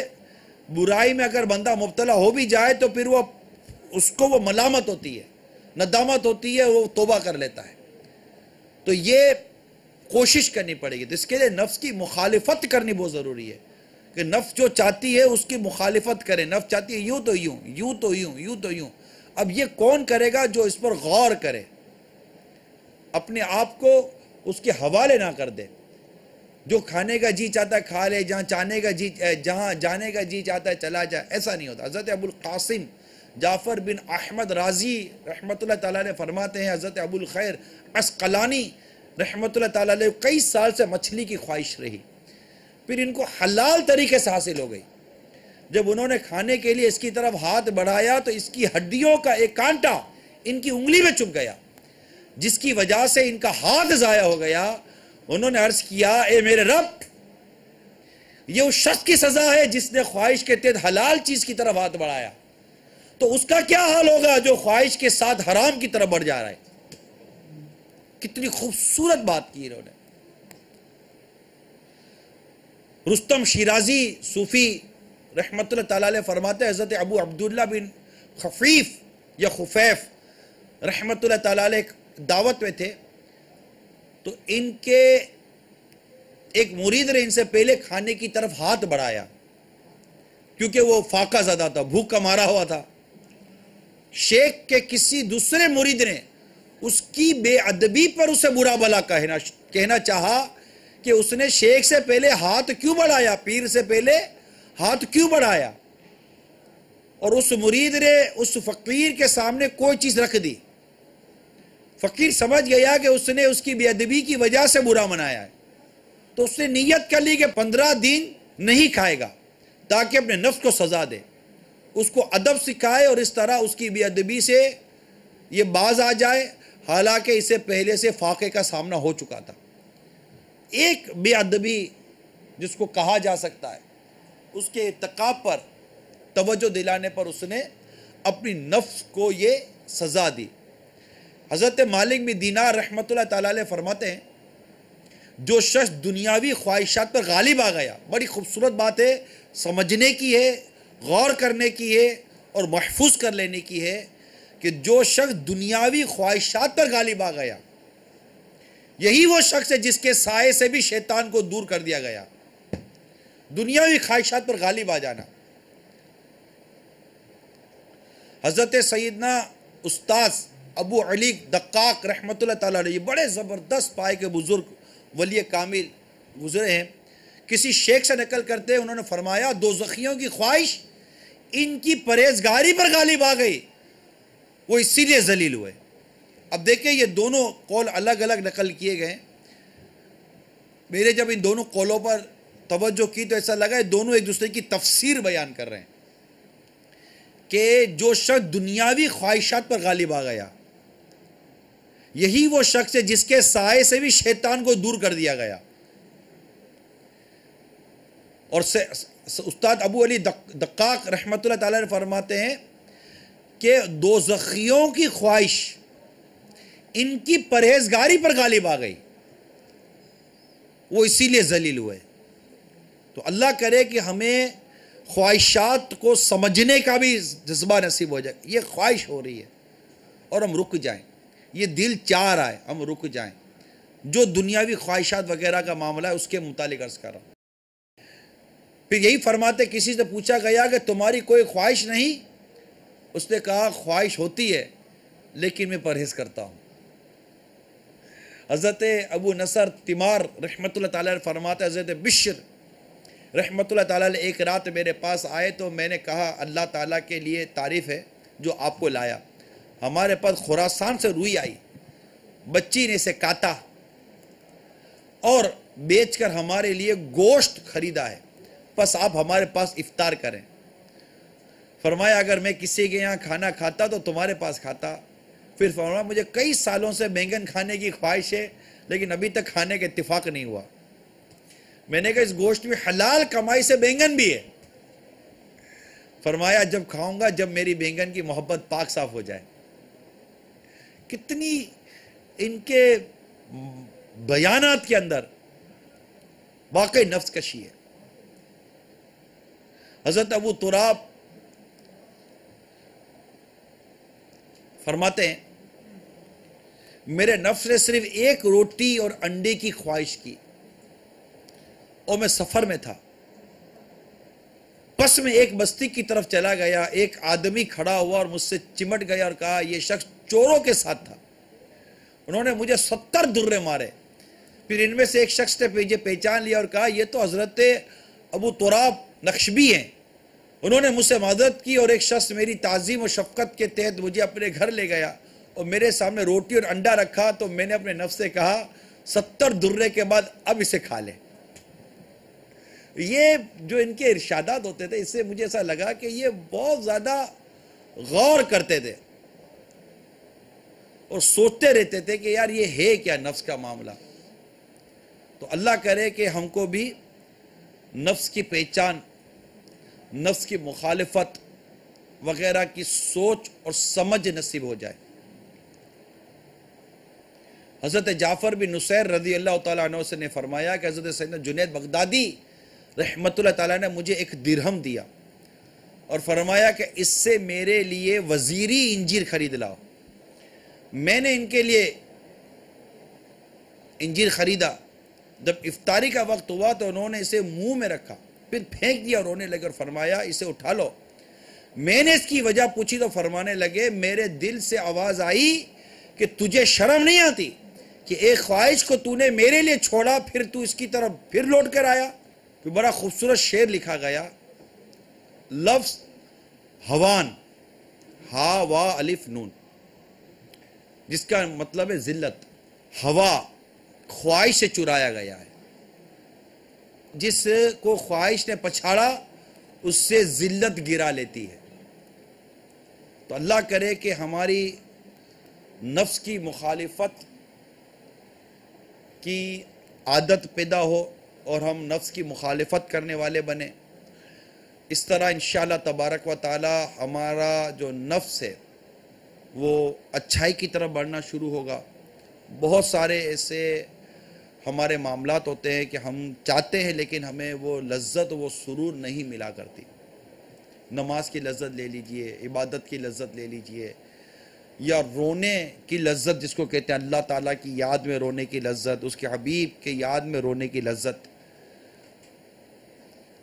[SPEAKER 2] برائی میں اگر بندہ مبتلا ہو بھی جائے تو پھر اس کو وہ ملامت ہوتی ہے، ندامت ہوتی ہے، وہ توبہ کر لیتا ہے. تو یہ کوشش کرنی پڑے گی. تو اس کے لیے نفس کی مخالفت کرنی بہت ضروری ہے کہ نفس جو چاہتی ہے اس کی مخالفت کرے. نفس چاہتی ہے یوں تو یوں، یوں تو یوں، یوں تو یوں. اب یہ کون کرے گا؟ جو اس پر غور کرے، اپنے آپ کو اس کے حوالے نہ کر دے. جو کھانے کا جی چاہتا ہے کھا لے، جہاں جانے کا جی چاہتا ہے چلا جائے، ایسا نہیں ہوتا. حضرت ابو القاسم جعفر بن احمد رازی رحمۃ اللہ تعالیٰ نے فرماتے ہیں، حضرت ابو الخیر عسقلانی رحمۃ اللہ تعالیٰ نے کئی سال سے مچھلی کی خواہش رہی، پھر ان کو حلال طریقے سے حاصل ہو گئی. جب انہوں نے کھانے کے لیے اس کی طرف ہاتھ بڑھایا تو اس کی ہڈیوں کا ایک کانٹا ان کی انگلی میں چبھ گیا، جس کی وجہ سے ان کا ہاتھ ضائع ہو گیا. انہوں نے عرض کیا، اے میرے رب، یہ اس شخص کی سزا ہے جس نے خواہش کے تحت حلال چیز کی طرف ہاتھ بڑھایا، تو اس کا کیا حال ہوگا جو خواہش کے ساتھ حرام کی طرف بڑھ جا رہا ہے. کتنی خوبصورت بات کی انہوں نے. رستم شیرازی صوفی رحمت اللہ تعالیٰ علیہ فرماتے ہیں، حضرت ابو عبداللہ بن خفیف یا خفیف رحمت اللہ تعالیٰ علیہ دعوت میں تھے، تو ان کے ایک مرید نے ان سے پہلے کھانے کی طرف ہاتھ بڑھایا کیونکہ وہ فاقہ زدہ تھا، بھوک کا مارا ہوا تھا. شیخ کے کسی دوسرے مرید نے اس کی بے ادبی پر اسے برا بھلا کہنا چاہا کہ اس نے شیخ سے پہلے ہاتھ کیوں بڑھایا، پیر سے پہلے ہاتھ کیوں بڑھایا. اور اس مرید نے اس فقیر کے سامنے کوئی چیز رکھ دی. فقیر سمجھ گیا کہ اس نے اس کی بے ادبی کی وجہ سے برا منایا ہے، تو اس نے نیت کر لی کہ 15 دن نہیں کھائے گا تاکہ اپنے نفس کو سزا دے، اس کو ادب سکھائے اور اس طرح اس کی بے ادبی سے یہ باز آ جائے، حالانکہ اسے پہلے سے فاقے کا سامنا ہو چکا تھا. ایک بے ادبی جس کو کہا جا سکتا ہے، اس کے ارتکاب پر توجہ دلانے پر اس نے اپنی نفس کو یہ سزا دی. حضرت مالک بن دینار رحمت اللہ تعالیٰ علیہ فرماتے ہیں، جو شخص دنیاوی خواہشات پر غالب آ گیا، بڑی خوبصورت بات ہے، سمجھنے کی ہے، غور کرنے کی ہے اور محفوظ کر لینے کی ہے کہ جو شخص دنیاوی خواہشات پر غالب آ گیا، یہی وہ شخص ہے جس کے سائے سے بھی شیطان کو دور کر دیا گیا. دنیاوی خواہشات پر غالب آ جانا. حضرت سیدنا استاذ ابو علی دقاق رحمت اللہ تعالیٰ علیہ بڑے زبردست پائے کے بزرگ ولی کامل گزرے ہیں. کسی شیخ سے نقل کرتے ہیں، انہوں نے فرمایا دوزخیوں کی خواہش ان کی پرہیزگاری پر غالب آ گئی، وہ اسی لیے ذلیل ہوئے. اب دیکھیں یہ دونوں قول الگ الگ نقل کیے گئے. میرے جب ان دونوں قولوں پر توجہ کی تو ایسا لگا یہ دونوں ایک دوسرے کی تفسیر بیان کر رہے ہیں. کہ جو شخص دنیاوی خواہشات پر غالب آ گیا یہی وہ شخص ہے جس کے سائے سے بھی شیطان کو دور کر دیا گیا. اور استاد ابو علی دقاق رحمۃ اللہ تعالی نے فرماتے ہیں کہ دوزخیوں کی خواہش ان کی پرہیزگاری پر غالب آ گئی, وہ اسی لیے ذلیل ہوئے. تو اللہ کرے کہ ہمیں خواہشات کو سمجھنے کا بھی جذبہ نصیب ہو جائے. یہ خواہش ہو رہی ہے اور ہم رک جائیں, یہ دل چاہ رہا ہے ہم رک جائیں. جو دنیاوی خواہشات وغیرہ کا معاملہ ہے اس کے متعلق عرض کر رہا ہوں. پھر یہی فرماتے, کسی سے پوچھا گیا کہ تمہاری کوئی خواہش نہیں؟ اس نے کہا خواہش ہوتی ہے لیکن میں پرہیز کرتا ہوں. حضرت ابو نصر تیمار رحمۃ اللہ تعالیٰ نے فرماتے, حضرت بشر رحمۃ اللہ تعالیٰ نے ایک رات میرے پاس آئے تو میں نے کہا اللہ تعالیٰ کے لیے تعریف ہے جو آپ کو لایا. ہمارے پاس خراسان سے روئی آئی, بچی نے اسے کاٹا اور بیچ کر ہمارے لیے گوشت خریدا ہے, بس آپ ہمارے پاس افطار کریں. فرمایا اگر میں کسی کے یہاں کھانا کھاتا تو تمہارے پاس کھاتا. پھر فرمایا مجھے کئی سالوں سے بینگن کھانے کی خواہش ہے لیکن ابھی تک کھانے کا اتفاق نہیں ہوا. میں نے کہا اس گوشت میں حلال کمائی سے بینگن بھی ہے. فرمایا جب کھاؤں گا جب میری بینگن کی محبت پاک صاف ہو جائے. کتنی ان کے بیانات کے اندر واقعی نفس کشی ہے. حضرت ابو تراب فرماتے ہیں میرے نفس نے صرف ایک روٹی اور انڈے کی خواہش کی اور میں سفر میں تھا. بس میں ایک بستی کی طرف چلا گیا, ایک آدمی کھڑا ہوا اور مجھ سے چمٹ گیا اور کہا یہ شخص چوروں کے ساتھ تھا, انہوں نے مجھے 70 درے مارے. پھر ان میں سے ایک شخص نے مجھے پہچان لیا اور کہا یہ تو حضرت ابو تراب نقشبی ہیں. انہوں نے مجھ سے معذرت کی اور ایک شخص میری تعظیم و شفقت کے تحت مجھے اپنے گھر لے گیا اور میرے سامنے روٹی اور انڈا رکھا تو میں نے اپنے نفس سے کہا 70 درے کے بعد اب اسے کھا لے. یہ جو ان کے ارشادات ہوتے تھے اس سے مجھے ایسا لگا کہ یہ بہت زیادہ غور کرتے تھے اور سوچتے رہتے تھے کہ یار یہ ہے کیا نفس کا معاملہ. تو اللہ کرے کہ ہم کو بھی نفس کی پہچان, نفس کی مخالفت وغیرہ کی سوچ اور سمجھ نصیب ہو جائے. حضرت جعفر بن نصیر رضی اللہ تعالیٰ عنہ سے نے فرمایا کہ حضرت سیدنا جنید بغدادی رحمت اللہ تعالیٰ نے مجھے ایک درہم دیا اور فرمایا کہ اس سے میرے لیے وزیری انجیر خرید لاؤ. میں نے ان کے لیے انجیر خریدا. جب افطاری کا وقت ہوا تو انہوں نے اسے منہ میں رکھا, پھر پھینک دیا اور رونے لگے اور فرمایا اسے اٹھا لو. میں نے اس کی وجہ پوچھی تو فرمانے لگے میرے دل سے آواز آئی کہ تجھے شرم نہیں آتی کہ ایک خواہش کو تو نے میرے لیے چھوڑا پھر تو اس کی طرف پھر لوٹ کر آیا. پھر بڑا خوبصورت شعر لکھا گیا, لفظ ہوان ہا وا الف نون, جس کا مطلب ہے ذلت. ہوا خواہش سے چرایا گیا ہے, جس کو خواہش نے پچھاڑا اس سے ذلت گرا لیتی ہے. تو اللہ کرے کہ ہماری نفس کی مخالفت کی عادت پیدا ہو اور ہم نفس کی مخالفت کرنے والے بنیں. اس طرح انشاءاللہ تبارک و تعالی ہمارا جو نفس ہے وہ اچھائی کی طرف بڑھنا شروع ہوگا. بہت سارے ایسے ہمارے معاملات ہوتے ہیں کہ ہم چاہتے ہیں لیکن ہمیں وہ لذت وہ سرور نہیں ملا کرتی. نماز کی لذت لے لیجئے, عبادت کی لذت لے لیجئے, یا رونے کی لذت جس کو کہتے ہیں اللہ تعالیٰ کی یاد میں رونے کی لذت, اس کے حبیب کے یاد میں رونے کی لذت,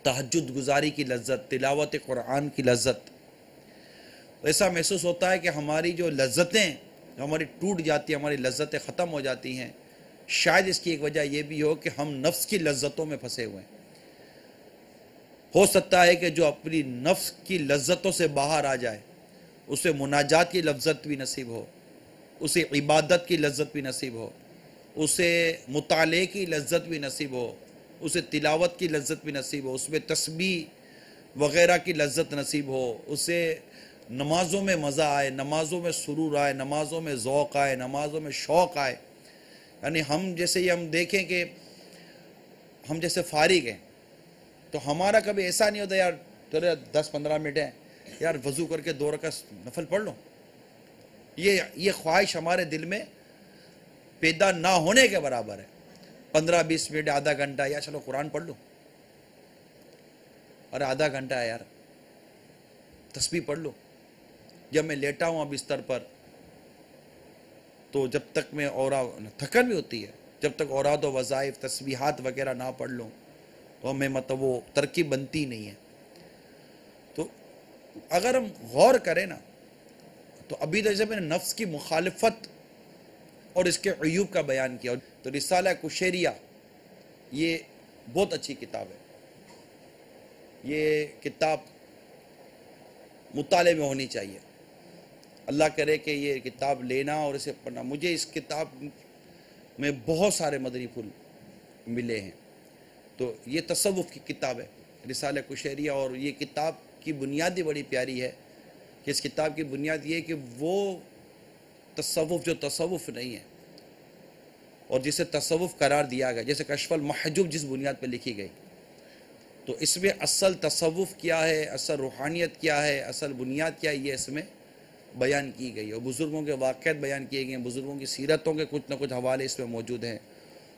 [SPEAKER 2] تہجد گزاری کی لذت, تلاوت قرآن کی لذت. ایسا محسوس ہوتا ہے کہ ہماری جو لذتیں ہماری ٹوٹ جاتی ہیں, ہماری لذتیں ختم ہو جاتی ہیں. شاید اس کی ایک وجہ یہ بھی ہو کہ ہم نفس کی لذتوں میں پھنسے ہوئے ہیں. ہو سکتا ہے کہ جو اپنی نفس کی لذتوں سے باہر آ جائے اسے مناجات کی لذت بھی نصیب ہو, اسے عبادت کی لذت بھی نصیب ہو, اسے مطالعے کی لذت بھی نصیب ہو, اسے تلاوت کی لذت بھی نصیب ہو, اس میں تسبیح وغیرہ کی لذت نصیب ہو, اسے نمازوں میں مزہ آئے، نمازوں میں سرور آئے، نمازوں میں ذوق آئے، نمازوں میں شوق آئے. یعنی ہم جیسے یہ ہم دیکھیں کہ ہم جیسے فارغ ہیں تو ہمارا کبھی ایسا نہیں ہوتا یار چلو 10-15 منٹ ہیں یار وضو کر کے 2 رکعت نفل پڑھ لو. یہ خواہش ہمارے دل میں پیدا نہ ہونے کے برابر ہے. 15-20 منٹ، آدھا گھنٹہ، یا چلو قرآن پڑھ لو. ارے آدھا گھنٹہ ہے یار، تسبیح پڑھ لو. جب میں لیٹا ہوں بستر پر تو جب تک میں تھکن بھی ہوتی ہے، جب تک اوراد و وظائف تسبیحات وغیرہ نہ پڑھ لوں تو ہمیں مطلب وہ ترکیب بنتی نہیں ہے. تو اگر ہم غور کریں نا تو ابھی تو جیسے میں نے نفس کی مخالفت اور اس کے عیوب کا بیان کیا، تو رسالہ کشیریہ یہ بہت اچھی کتاب ہے. یہ کتاب مطالعے میں ہونی چاہیے. اللہ کرے کہ یہ کتاب لینا اور اسے پڑھنا. مجھے اس کتاب میں بہت سارے مدنی پھول ملے ہیں. تو یہ تصوف کی کتاب ہے رسالہ کشیریہ، اور یہ کتاب کی بنیاد بڑی پیاری ہے کہ اس کتاب کی بنیاد یہ ہے کہ وہ تصوف جو تصوف نہیں ہے اور جسے تصوف قرار دیا گیا، جیسے کشف المحجوب جس بنیاد پہ لکھی گئی، تو اس میں اصل تصوف کیا ہے، اصل روحانیت کیا ہے، اصل بنیاد کیا ہے، یہ اس میں بیان کی گئی. اور بزرگوں کے واقعات بیان کیے گئے ہیں، بزرگوں کی سیرتوں کے کچھ نہ کچھ حوالے اس میں موجود ہیں،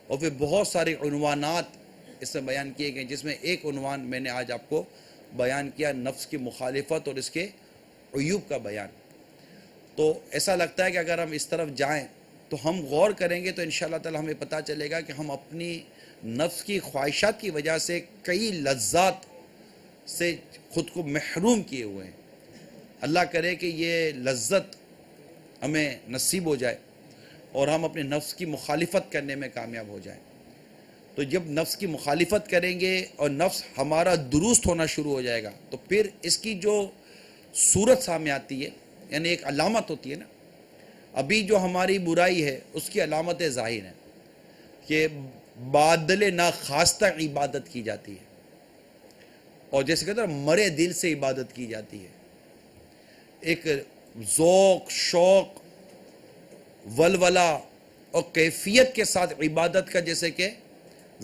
[SPEAKER 2] اور پھر بہت سارے عنوانات اس میں بیان کیے گئے ہیں، جس میں ایک عنوان میں نے آج آپ کو بیان کیا، نفس کی مخالفت اور اس کے عیوب کا بیان. تو ایسا لگتا ہے کہ اگر ہم اس طرف جائیں تو ہم غور کریں گے تو انشاءاللہ تعالی ہمیں پتہ چلے گا کہ ہم اپنی نفس کی خواہشات کی وجہ سے کئی لذات سے خود کو محروم کیے ہوئے ہیں. اللہ کرے کہ یہ لذت ہمیں نصیب ہو جائے اور ہم اپنے نفس کی مخالفت کرنے میں کامیاب ہو جائیں. تو جب نفس کی مخالفت کریں گے اور نفس ہمارا درست ہونا شروع ہو جائے گا تو پھر اس کی جو صورت سامنے آتی ہے، یعنی ایک علامت ہوتی ہے نا، ابھی جو ہماری برائی ہے اس کی علامت ظاہر ہے کہ بادل ناخواستہ عبادت کی جاتی ہے، اور جیسے کہتے ہیں مرے دل سے عبادت کی جاتی ہے. ایک ذوق، شوق، ولولہ اور کیفیت کے ساتھ عبادت کا جیسے کہ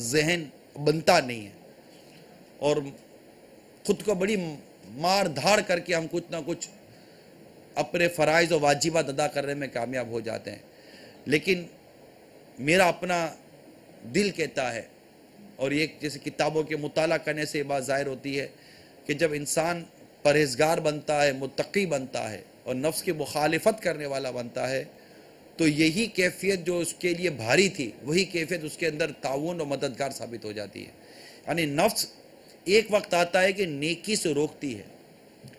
[SPEAKER 2] ذہن بنتا نہیں ہے، اور خود کو بڑی مار دھاڑ کر کے ہم کچھ نہ کچھ اپنے فرائض و واجبات ادا کرنے میں کامیاب ہو جاتے ہیں. لیکن میرا اپنا دل کہتا ہے، اور یہ جیسے کتابوں کے مطالعہ کرنے سے یہ بات ظاہر ہوتی ہے کہ جب انسان پرہیزگار بنتا ہے، متقی بنتا ہے اور نفس کی مخالفت کرنے والا بنتا ہے تو یہی کیفیت جو اس کے لیے بھاری تھی وہی کیفیت اس کے اندر تعاون و مددگار ثابت ہو جاتی ہے. یعنی نفس ایک وقت آتا ہے کہ نیکی سے روکتی ہے،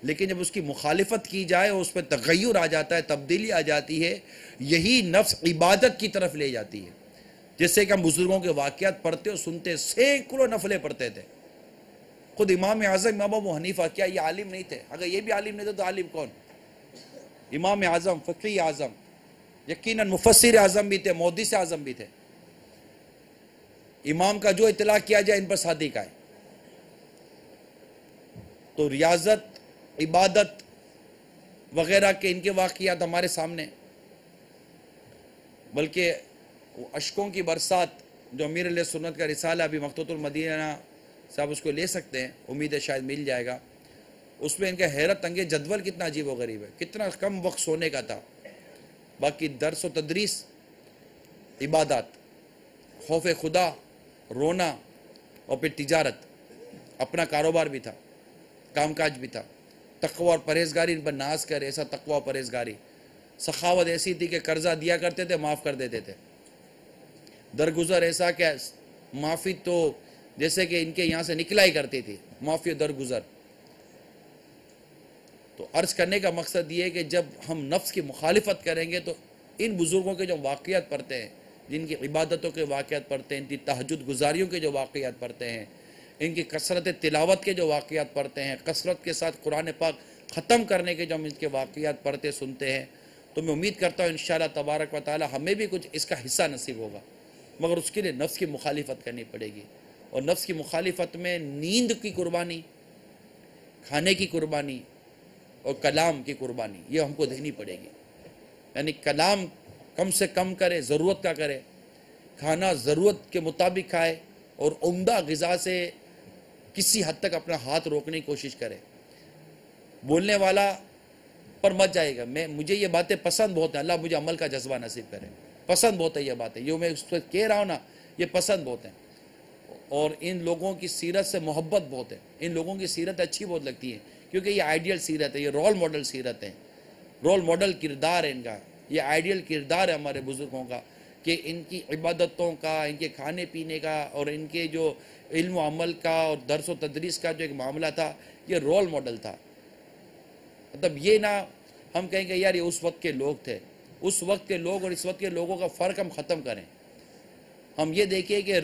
[SPEAKER 2] لیکن جب اس کی مخالفت کی جائے اور اس پہ تغیر آ جاتا ہے، تبدیلی آ جاتی ہے، یہی نفس عبادت کی طرف لے جاتی ہے. جیسے کہ ہم بزرگوں کے واقعات پڑھتے اور سنتے، سینکڑوں نفلیں پڑھتے تھے. خود امام اعظم امام ابو حنیفہ کیا یہ عالم نہیں تھے؟ اگر یہ بھی عالم نہیں تھے تو عالم کون؟ امام اعظم، فقیہ اعظم، یقیناً مفسر اعظم بھی تھے، محدث اعظم بھی تھے. امام کا جو اطلاع کیا جائے ان پر صادق آئے. تو ریاضت، عبادت وغیرہ کے ان کے واقعات ہمارے سامنے، بلکہ اشکوں کی برسات جو امیر علیہ سنت کا رسالہ ابھی مقتوط المدینہ صاحب اس کو لے سکتے ہیں، امید ہے شاید مل جائے گا. اس میں ان کا حیرت انگیز جدول کتنا عجیب و غریب ہے، کتنا کم وقت سونے کا تھا، باقی درس و تدریس، عبادات، خوف خدا، رونا، اور پھر تجارت، اپنا کاروبار بھی تھا، کام کاج بھی تھا. تقوی اور پرہیزگاری ان پر ناز کر، ایسا تقوی اور پرہیزگاری. سخاوت ایسی تھی کہ قرضہ دیا کرتے تھے، معاف کر دیتے تھے. درگزر ایسا کہ معافی تو جیسے کہ ان کے یہاں سے نکلا ہی کرتی تھی، معافی و درگزر. تو عرض کرنے کا مقصد یہ ہے کہ جب ہم نفس کی مخالفت کریں گے تو ان بزرگوں کے جو واقعات پڑھتے ہیں، جن کی عبادتوں کے واقعات پڑھتے ہیں، ان کی تہجد گزاریوں کے جو واقعات پڑھتے ہیں، ان کی کثرت تلاوت کے جو واقعات پڑھتے ہیں، کثرت کے ساتھ قرآن پاک ختم کرنے کے جو ہم ان کے واقعات پڑھتے سنتے ہیں، تو میں امید کرتا ہوں انشاءاللہ تبارک و تعالی ہمیں بھی کچھ اس کا حصہ نصیب ہوگا. مگر اس کے لیے نفس کی مخالفت کرنی پڑے گی، اور نفس کی مخالفت میں نیند کی قربانی، کھانے کی قربانی اور کلام کی قربانی یہ ہم کو دینی پڑے گی. یعنی کلام کم سے کم کرے، ضرورت کا کرے، کھانا ضرورت کے مطابق کھائے، اور عمدہ غذا سے کسی حد تک اپنا ہاتھ روکنے کی کوشش کرے. بولنے والا پر مت جائے گا. مجھے یہ باتیں پسند بہت ہیں، اللہ مجھے عمل کا جذبہ نصیب کرے. پسند بہت ہے یہ باتیں، جو میں اس وقت کہہ رہا ہوں نا، یہ پسند بہت ہیں. اور ان لوگوں کی سیرت سے محبت بہت ہے. ان لوگوں کی سیرت اچھی بہت لگتی ہے، کیونکہ یہ آئیڈیل سیرت ہے، یہ رول ماڈل سیرت ہے، رول ماڈل کردار ہے ان کا. یہ آئیڈیل کردار ہے ہمارے بزرگوں کا، کہ ان کی عبادتوں کا، ان کے کھانے پینے کا، اور ان کے جو علم و عمل کا اور درس و تدریس کا جو ایک معاملہ تھا، یہ رول ماڈل تھا. مطلب یہ نہ ہم کہیں کہ یار یہ اس وقت کے لوگ تھے. اس وقت کے لوگ اور اس وقت کے لوگوں کا فرق ہم ختم کریں. ہم یہ دیکھیں کہ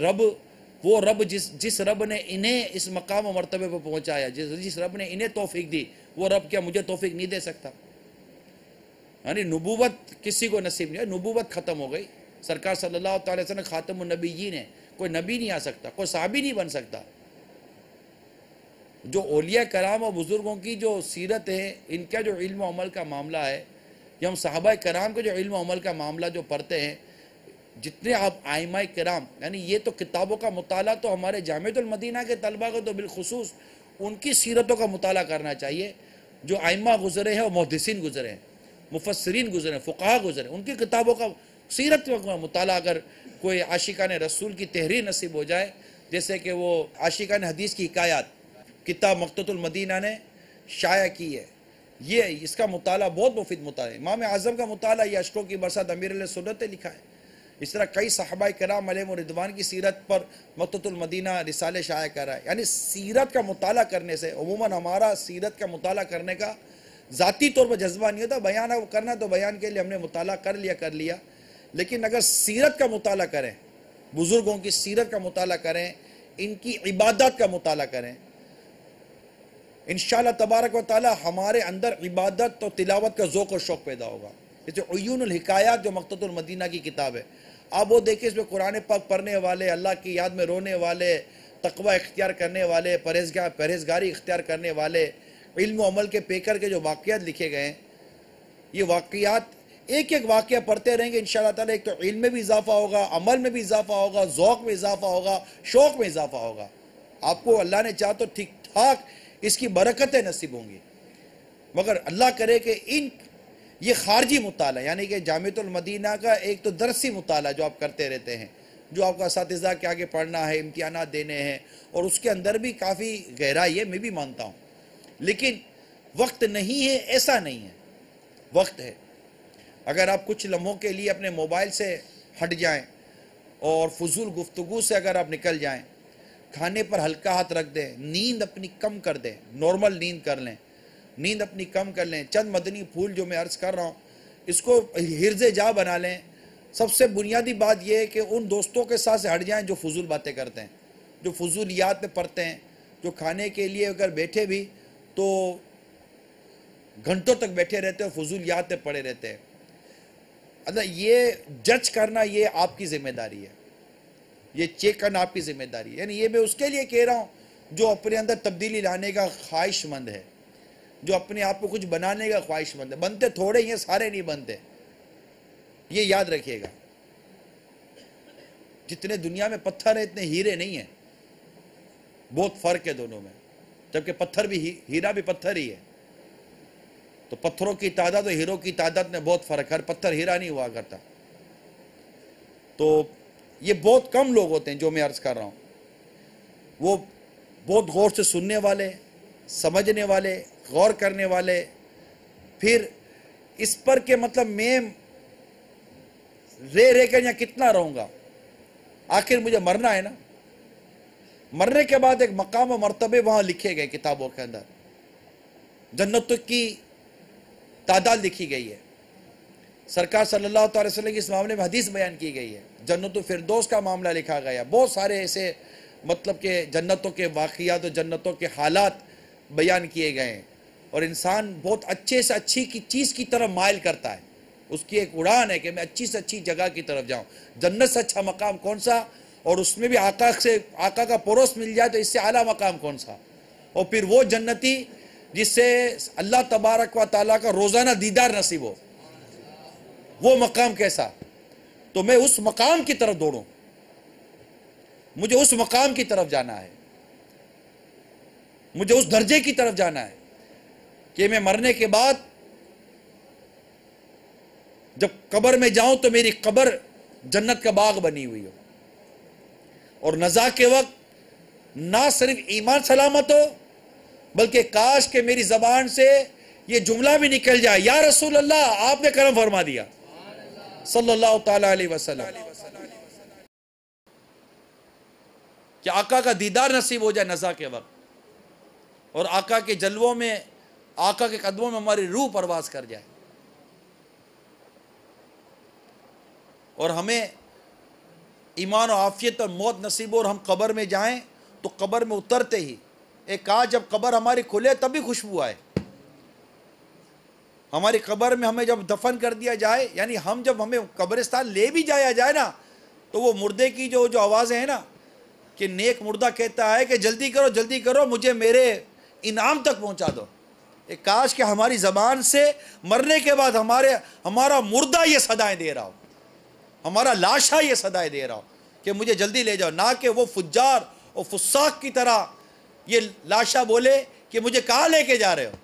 [SPEAKER 2] وہ رب جس رب نے انہیں اس مقام و مرتبے پہ پہنچایا، جس رب نے انہیں توفیق دی، وہ رب کیا مجھے توفیق نہیں دے سکتا؟ یعنی نبوت کسی کو نصیب نہیں ہے، نبوت ختم ہو گئی. سرکار صلی اللہ تعالی وسلم خاتم النبیین ہے، کوئی نبی نہیں آ سکتا، کوئی صحابی نہیں بن سکتا. جو اولیاء کرام اور بزرگوں کی جو سیرت ہے، ان کا جو علم و عمل کا معاملہ ہے، یا ہم صحابہ کرام کے جو علم و عمل کا معاملہ جو پڑھتے ہیں، جتنے آپ ائمہ کرام، یعنی یہ تو کتابوں کا مطالعہ تو ہمارے جامعۃ المدینہ کے طلبہ کو تو بالخصوص ان کی سیرتوں کا مطالعہ کرنا چاہیے. جو ائمہ گزرے ہیں اور محدثین گزرے ہیں، مفسرین گزرے ہیں، فقہاء گزرے ہیں، ان کی کتابوں کا سیرت کا مطالعہ. اگر کوئی عاشقان رسول کی تحریر نصیب ہو جائے، جیسے کہ وہ عاشقان حدیث کی حکایات کتاب مکتبۃ المدینہ نے شائع کی ہے، یہ اس کا مطالعہ بہت مفید مطالعہ ہے. امام اعظم کا مطالعہ یہ اشکوں کی برسات امیر علیہ سنت نے لکھا ہے. اس طرح کئی صحابہ کرام علیہم رضوان کی سیرت پر مکتبۃ المدینہ رسالے شائع کر رہا ہے. یعنی سیرت کا مطالعہ کرنے سے عموماً ہمارا سیرت کا مطالعہ کرنے کا ذاتی طور پر جذبہ نہیں ہوتا. بیان کرنا تو بیان کے لیے ہم نے مطالعہ کر لیا، لیکن اگر سیرت کا مطالعہ کریں، بزرگوں کی سیرت کا مطالعہ کریں، ان کی عبادات کا مطالعہ کریں، انشاءاللہ تبارک و تعالی ہمارے اندر عبادت اور تلاوت کا ذوق و شوق پیدا ہوگا. جیسے عیون الحکایات جو مکتبۃ المدینہ کی کتاب ہے، آپ وہ دیکھیں، اس میں قرآن پاک پڑھنے والے، اللہ کی یاد میں رونے والے، تقوی اختیار کرنے والے، پرہیزگاری اختیار کرنے والے، علم و عمل کے پیکر کے جو واقعات لکھے گئے ہیں، یہ واقعات ایک ایک واقعہ پڑھتے رہیں گے انشاءاللہ تعالی. ایک تو علم میں بھی اضافہ ہوگا، عمل میں بھی اضافہ ہوگا، ذوق میں اضافہ ہوگا، شوق میں اضافہ ہوگا. آپ کو اللہ نے چاہا تو ٹھیک ٹھاک اس کی برکتیں نصیب ہوں گی. مگر اللہ کرے کہ یہ خارجی مطالعہ، یعنی کہ جامعۃ المدینہ کا ایک تو درسی مطالعہ جو آپ کرتے رہتے ہیں، جو آپ کا اساتذہ کے آگے پڑھنا ہے، امتحانات دینے ہیں، اور اس کے اندر بھی کافی گہرائی ہے، میں بھی مانتا ہوں، لیکن وقت نہیں ہے ایسا نہیں ہے، وقت ہے. اگر آپ کچھ لمحوں کے لیے اپنے موبائل سے ہٹ جائیں اور فضول گفتگو سے اگر آپ نکل جائیں، کھانے پر ہلکا ہاتھ رکھ دیں، نیند اپنی کم کر دیں، نارمل نیند کر لیں، نیند اپنی کم کر لیں. چند مدنی پھول جو میں عرض کر رہا ہوں، اس کو حرز جا بنا لیں. سب سے بنیادی بات یہ ہے کہ ان دوستوں کے ساتھ سے ہٹ جائیں جو فضول باتیں کرتے ہیں، جو فضولیات پہ پڑھتے ہیں، جو کھانے کے لیے اگر بیٹھے بھی تو گھنٹوں تک بیٹھے رہتے ہیں اور فضولیات پہ پڑے رہتے ہیں. اللہ یہ جج کرنا یہ آپ کی ذمہ داری ہے، یہ چیک کرنا آپ کی ذمہ داری ہے. یعنی یہ میں اس کے لیے کہہ رہا ہوں جو اپنے اندر تبدیلی لانے کا خواہش مند ہے، جو اپنے آپ کو کچھ بنانے کا خواہش مند ہے. بنتے تھوڑے ہیں، سارے نہیں بنتے، یہ یاد رکھیے گا. جتنے دنیا میں پتھر ہیں اتنے ہیرے نہیں ہیں، بہت فرق ہے دونوں میں. جبکہ پتھر بھی، ہیرا بھی پتھر ہی ہے، تو پتھروں کی تعداد اور ہیروں کی تعداد میں بہت فرق ہے. ہر پتھر ہیرا نہیں ہوا کرتا. تو یہ بہت کم لوگ ہوتے ہیں جو میں عرض کر رہا ہوں، وہ بہت غور سے سننے والے، سمجھنے والے، غور کرنے والے. پھر اس پر کہ مطلب میں رہ کر یہاں کتنا رہوں گا، آخر مجھے مرنا ہے نا. مرنے کے بعد ایک مقام و مرتبے وہاں لکھے گئے کتابوں کے اندر، جنتوں کی تعداد لکھی گئی ہے. سرکار صلی اللہ علیہ وسلم کی اس معاملے میں حدیث بیان کی گئی ہے. جنت الفردوس کا معاملہ لکھا گیا. بہت سارے ایسے مطلب کہ جنتوں کے واقعات اور جنتوں کے حالات بیان کیے گئے ہیں. اور انسان بہت اچھے سے اچھی کی چیز کی طرف مائل کرتا ہے. اس کی ایک اڑان ہے کہ میں اچھی سے اچھی جگہ کی طرف جاؤں. جنت سے اچھا مقام کون سا، اور اس میں بھی آقا کا پروس مل جائے تو اس سے اعلیٰ مقام کون سا. اور پھر وہ جنتی جس سے اللہ تبارک و تعالیٰ کا روزانہ دیدار نصیب ہو، وہ مقام کیسا؟ تو میں اس مقام کی طرف دوڑوں، مجھے اس مقام کی طرف جانا ہے، مجھے اس درجے کی طرف جانا ہے کہ میں مرنے کے بعد جب قبر میں جاؤں تو میری قبر جنت کا باغ بنی ہوئی ہو، اور نزا کے وقت نہ صرف ایمان سلامت ہو بلکہ کاش کہ میری زبان سے یہ جملہ بھی نکل جائے، یا رسول اللہ آپ نے کرم فرما دیا صلی اللہ تعالی علیہ وسلم، کہ آقا کا دیدار نصیب ہو جائے نزا کے وقت، اور آقا کے جلووں میں، آقا کے قدموں میں ہماری روح پرواز کر جائے، اور ہمیں ایمان و عافیت اور موت نصیب ہو، اور ہم قبر میں جائیں تو قبر میں اترتے ہی ایک کہا جب قبر ہماری کھلے تب بھی خوشبو آئے، ہماری قبر میں ہمیں جب دفن کر دیا جائے، یعنی جب ہمیں قبرستان لے بھی جایا جائے نا، تو وہ مردے کی جو آوازیں ہیں نا، کہ نیک مردہ کہتا ہے کہ جلدی کرو جلدی کرو مجھے میرے انعام تک پہنچا دو، ایک کاش کہ ہماری زبان سے مرنے کے بعد ہمارا مردہ یہ صدائیں دے رہا ہو، ہمارا لاشا یہ صدائیں دے رہا ہو کہ مجھے جلدی لے جاؤ، نہ کہ وہ فجار اور فساق کی طرح یہ لاشا بولے کہ مجھے کہاں لے کے جا رہے ہو۔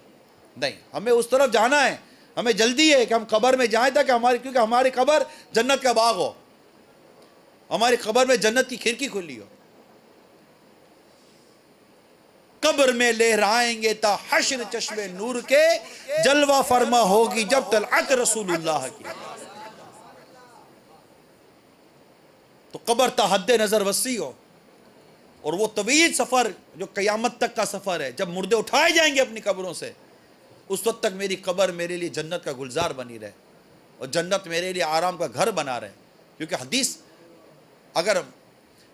[SPEAKER 2] نہیں، ہمیں اس طرف جانا ہے، ہمیں جلدی ہے کہ ہم قبر میں جائیں تاکہ کیونکہ ہماری قبر جنت کا باغ ہو، ہماری قبر میں جنت کی کھڑکی کھلی ہو، قبر میں لہرائیں گے تا حشر چشم نور کے، جلوہ فرما ہوگی جب طلعت رسول اللہ کی، تو قبر تا حد نظر وسیع ہو، اور وہ طویل سفر جو قیامت تک کا سفر ہے، جب مردے اٹھائے جائیں گے اپنی قبروں سے، اس وقت تک میری قبر میرے لیے جنت کا گلزار بنی رہے، اور جنت میرے لیے آرام کا گھر بنا رہے، کیونکہ حدیث اگر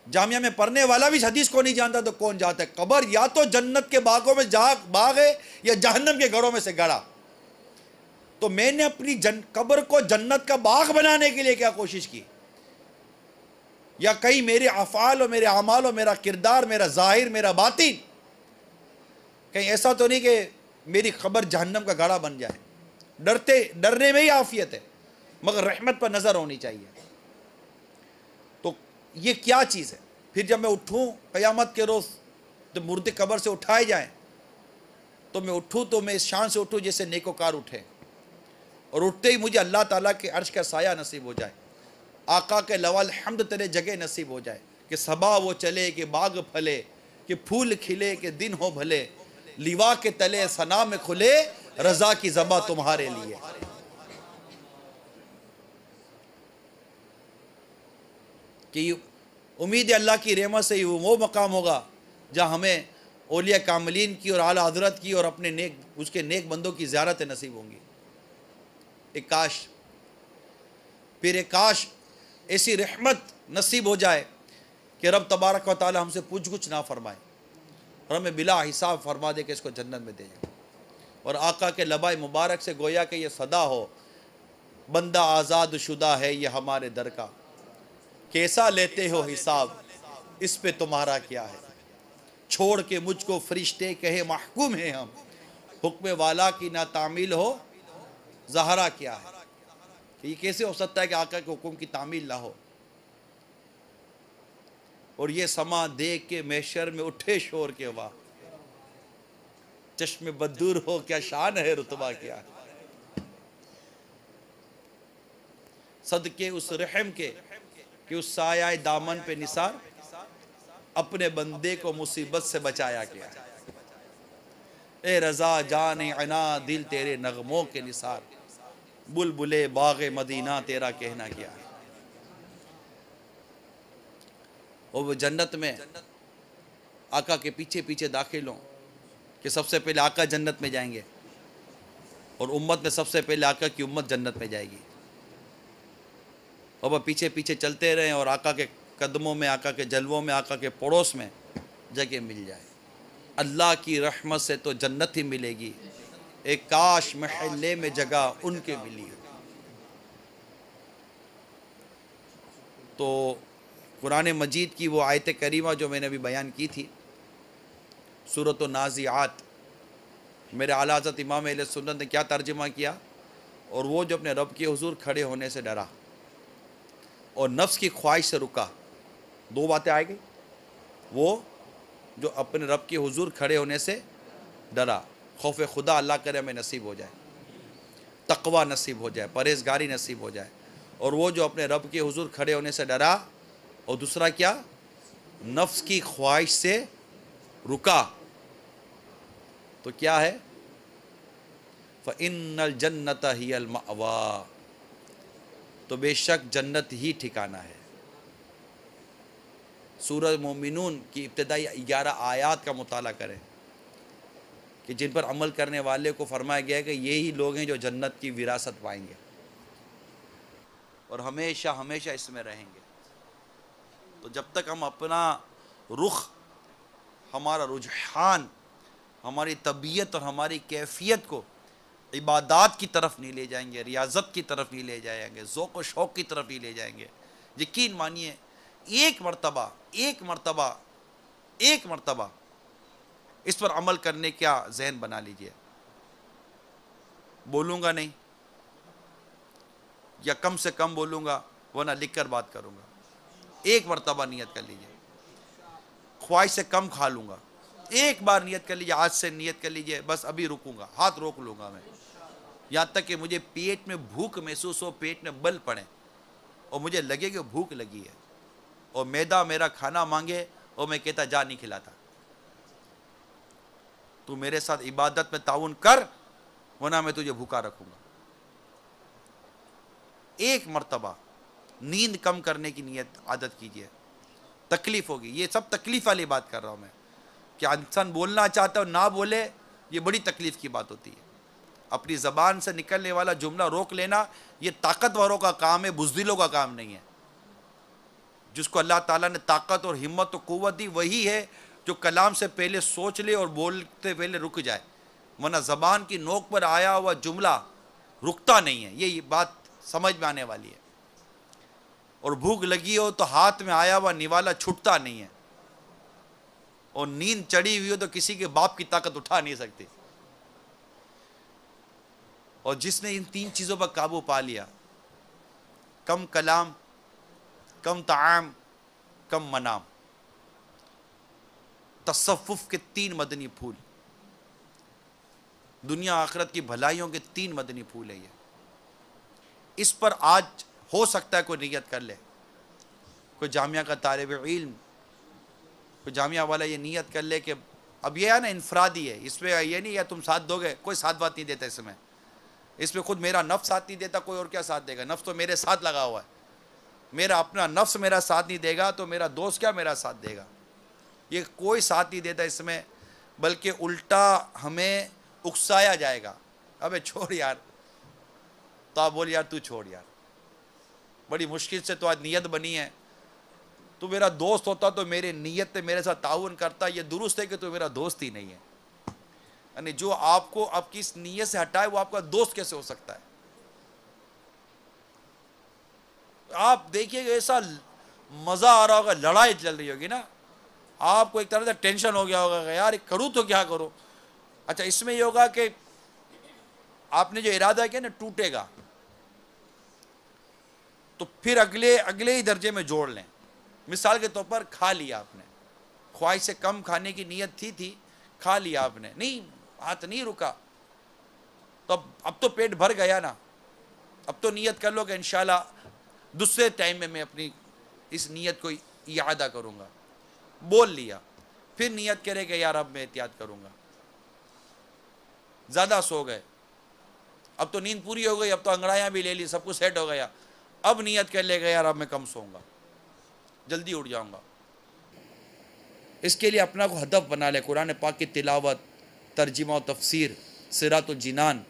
[SPEAKER 2] جامعہ میں پڑھنے والا بھی اس حدیث کو نہیں جانتا تو کون جاتا ہے، قبر یا تو جنت کے باغوں میں باغ ہے یا جہنم کے گھروں میں سے گڑا، تو میں نے اپنی قبر کو جنت کا باغ بنانے کے لیے کیا کوشش کی، یا کہیں میرے افعال اور میرے اعمال اور میرا کردار، میرا ظاہر، میرا باطن کہیں ایسا تو نہیں کہ میری قبر جہنم کا گڑھا بن جائے۔ ڈرنے میں ہی عافیت ہے، مگر رحمت پر نظر ہونی چاہیے۔ تو یہ کیا چیز ہے؟ پھر جب میں اٹھوں قیامت کے روز، جب مردے قبر سے اٹھائے جائیں، تو میں اٹھوں تو میں اس شان سے اٹھوں جیسے نیکوکار اٹھے، اور اٹھتے ہی مجھے اللہ تعالیٰ کے عرش کا سایہ نصیب ہو جائے، آقا کے لوال حمد تلے جگہ نصیب ہو جائے، کہ صبا وہ چلے کہ باغ پھلے، کہ پھول کھلے کہ دن ہو بھلے، لیوا کے تلے ثنا میں کھلے، رضا کی زباں تمہارے لیے۔ کہ امید اللہ کی رحمت سے وہ مقام ہوگا جہاں ہمیں اولیاء کاملین کی اور اعلیٰ حضرت کی اور اپنے اس کے نیک بندوں کی زیارتیں نصیب ہوں گی۔ ایک کاش، پھر ایک کاش ایسی رحمت نصیب ہو جائے کہ رب تبارک و تعالی ہم سے پوچھ گچھ نہ فرمائے، اور ہمیں بلا حساب فرما دے کہ اس کو جنت میں دے جائے، اور آقا کے لبائے مبارک سے گویا کہ یہ صدا ہو، بندہ آزاد شدہ ہے یہ ہمارے در کا، کیسا لیتے ہو حساب اس پہ تمہارا کیا ہے، چھوڑ کے مجھ کو فرشتے کہے محکوم ہیں ہم، حکم والا کی نہ تعمیل ہو زہرا کیا ہے۔ کہ یہ کیسے ہو سکتا ہے کہ آقا کے حکم کی تعمیل نہ ہو؟ اور یہ سما دیکھ کے محشر میں اٹھے شور کے واہ، چشم بدور ہو کیا شان ہے رتبہ کیا ہے، صدقے اس رحم کے کہ اس سایہ دامن پہ نثار، اپنے بندے کو مصیبت سے بچایا کیا ہے، اے رضا جان عنا دل تیرے نغموں کے نثار، بلبلے باغ مدینہ تیرا کہنا کیا ہے۔ اور وہ جنت میں آقا کے پیچھے پیچھے داخل ہوں، کہ سب سے پہلے آقا جنت میں جائیں گے، اور امت میں سب سے پہلے آقا کی امت جنت میں جائے گی، اور وہ پیچھے پیچھے چلتے رہیں، اور آقا کے قدموں میں، آقا کے جلووں میں، آقا کے پڑوس میں جگہ مل جائے۔ اللہ کی رحمت سے تو جنت ہی ملے گی، ایک کاش محلے میں جگہ ان کے ملی ہو۔ تو قرآن مجید کی وہ آیت کریمہ جو میں نے ابھی بیان کی تھی، سورۃ النازعات، میرے اعلیٰ حضرت امام اہل سنت نے کیا ترجمہ کیا؟ اور وہ جو اپنے رب کے حضور کھڑے ہونے سے ڈرا اور نفس کی خواہش سے رکا. دو باتیں آئے گئی. وہ جو اپنے رب کے حضور کھڑے ہونے سے ڈرا، خوف خدا اللہ کرے ہمیں نصیب ہو جائے، تقوی نصیب ہو جائے، پرہیزگاری نصیب ہو جائے. اور وہ جو اپنے رب کے حضور کھڑے ہونے سے ڈرا، اور دوسرا کیا؟ نفس کی خواہش سے رکا. تو کیا ہے؟ فَإِنَّ الْجَنَّةَ هِيَ الْمَأْوَىٰ، تو بے شک جنت ہی ٹھکانہ ہے. سورہ مومنون کی ابتدائی 11 آیات کا مطالعہ کریں کہ جن پر عمل کرنے والے کو فرمایا گیا ہے کہ یہی لوگ ہیں جو جنت کی وراثت پائیں گے اور ہمیشہ ہمیشہ اس میں رہیں گے. تو جب تک ہم اپنا رخ، ہمارا رجحان، ہماری طبیعت اور ہماری کیفیت کو عبادات کی طرف نہیں لے جائیں گے، ریاضت کی طرف نہیں لے جائیں گے، ذوق و شوق کی طرف نہیں لے جائیں گے، یقین مانیے ایک مرتبہ اس پر عمل کرنے کا ذہن بنا لیجئے. بولوں گا نہیں یا کم سے کم بولوں گا، ورنہ لکھ کر بات کروں گا. ایک مرتبہ نیت کر لیجئے. خواہش سے کم کھا لوں گا، ایک بار نیت کر لیجئے. آج سے نیت کر لیجئے بس ابھی رکوں گا، ہاتھ روک لوں گا میں، یہاں تک کہ مجھے پیٹ میں بھوک محسوس ہو، پیٹ میں بل پڑے اور مجھے لگے کہ بھوک لگی ہے اور معدہ میرا کھانا مانگے اور میں کہتا جا نہیں کھلاتا. تو میرے ساتھ عبادت میں تعاون کر ورنہ میں تجھے بھوکا رکھوں گا. ایک مرتبہ نیند کم کرنے کی نیت عادت کیجئے. تکلیف ہوگی، یہ سب تکلیف والی بات کر رہا ہوں میں، کہ انسان بولنا چاہتا ہے اور نہ بولے، یہ بڑی تکلیف کی بات ہوتی ہے. اپنی زبان سے نکلنے والا جملہ روک لینا یہ طاقتوروں کا کام ہے، بزدلوں کا کام نہیں ہے. جس کو اللہ تعالیٰ نے طاقت اور ہمت و قوت دی وہی ہے جو کلام سے پہلے سوچ لے اور بولتے پہلے رک جائے، ورنہ زبان کی نوک پر آیا ہوا جملہ رکتا نہیں ہے. یہ بات سمجھ میں آنے والی ہے. اور بھوک لگی ہو تو ہاتھ میں آیا ہوا نوالا چھٹتا نہیں ہے، اور نیند چڑھی ہوئی ہو تو کسی کے باپ کی طاقت اٹھا نہیں سکتی. اور جس نے ان 3 چیزوں پر قابو پا لیا، کم کلام، کم طعام، کم منام، تصوف کے 3 مدنی پھول، دنیا آخرت کی بھلائیوں کے 3 مدنی پھول ہے یہ. اس پر آج ہو سکتا ہے کوئی نیت کر لے، کوئی جامعہ کا طالب علم، کوئی جامعہ والا یہ نیت کر لے کہ اب یہ ہے نا انفرادی ہے، اس میں یہ نہیں ہے تم ساتھ دو گے، کوئی ساتھ بات نہیں دیتا اس میں خود میرا نفس ساتھ نہیں دیتا، کوئی اور کیا ساتھ دے گا؟ نفس تو میرے ساتھ لگا ہوا ہے. میرا اپنا نفس میرا ساتھ نہیں دے گا تو میرا دوست کیا میرا ساتھ دے گا؟ یہ کوئی ساتھ نہیں دیتا اس میں، بلکہ الٹا ہمیں اکسایا جائے گا. ابے چھوڑ یار، تو آپ بول یار تو چھوڑ یار، بڑی مشکل سے تو آج نیت بنی ہے، تو میرا دوست ہوتا تو میرے نیت پہ میرے ساتھ تعاون کرتا. یہ درست ہے کہ تو میرا دوست ہی نہیں ہے. یعنی جو آپ کو آپ کی اس نیت سے ہٹائے وہ آپ کا دوست کیسے ہو سکتا ہے؟ آپ دیکھیے ایسا مزہ آ رہا ہوگا، لڑائی چل رہی ہوگی نا، آپ کو ایک طرح سے ٹینشن ہو گیا ہوگا کہ یار کروں تو کیا کروں. اچھا اس میں یہ ہوگا کہ آپ نے جو ارادہ کیا نا ٹوٹے گا، تو پھر اگلے ہی درجے میں جوڑ لیں. مثال کے طور پر کھا لیا آپ نے، خواہش سے کم کھانے کی نیت تھی، کھا لیا آپ نے، نہیں ہاتھ نہیں رکا، تو اب تو پیٹ بھر گیا نا. اب تو نیت کر لو کہ انشاءاللہ دوسرے ٹائم میں اپنی اس نیت کو اعادہ کروں گا. بول لیا، پھر نیت کرے کہ یار اب میں احتیاط کروں گا. زیادہ سو گئے، اب تو نیند پوری ہو گئی، اب تو انگڑائیاں بھی لے لی، سب کچھ سیٹ ہو گیا، اب نیت کر لے گا یار اب میں کم سوؤں گا، جلدی اٹھ جاؤں گا. اس کے لیے اپنا کو ہدف بنا لے. قرآن پاک کی تلاوت، ترجمہ و تفسیر، سیرات الجنان،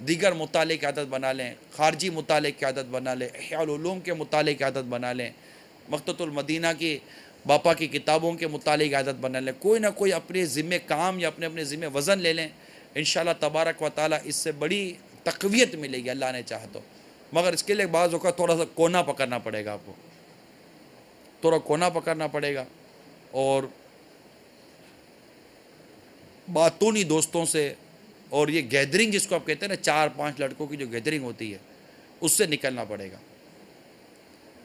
[SPEAKER 2] دیگر مطالعے کی عادت بنا لیں، خارجی مطالعے کی عادت بنا لیں، احیاء العلوم کے مطالعے کی عادت بنا لیں، مکتبۃ المدینہ کی باپا کی کتابوں کے مطالعے کی عادت بنا لیں. کوئی نہ کوئی اپنے ذمہ کام یا اپنے ذمہ وزن لے لیں. انشاءاللہ تبارک و تعالیٰ اس سے بڑی تقویت ملے گی اللہ نے چاہا تو. مگر اس کے لیے بعض اوقات تھوڑا سا کونا پکڑنا پڑے گا، آپ کو تھوڑا کونا پکڑنا پڑے گا، اور باتونی دوستوں سے اور یہ گیدرنگ جس کو آپ کہتے ہیں نا 4-5 لڑکوں کی جو گیدرنگ ہوتی ہے اس سے نکلنا پڑے گا.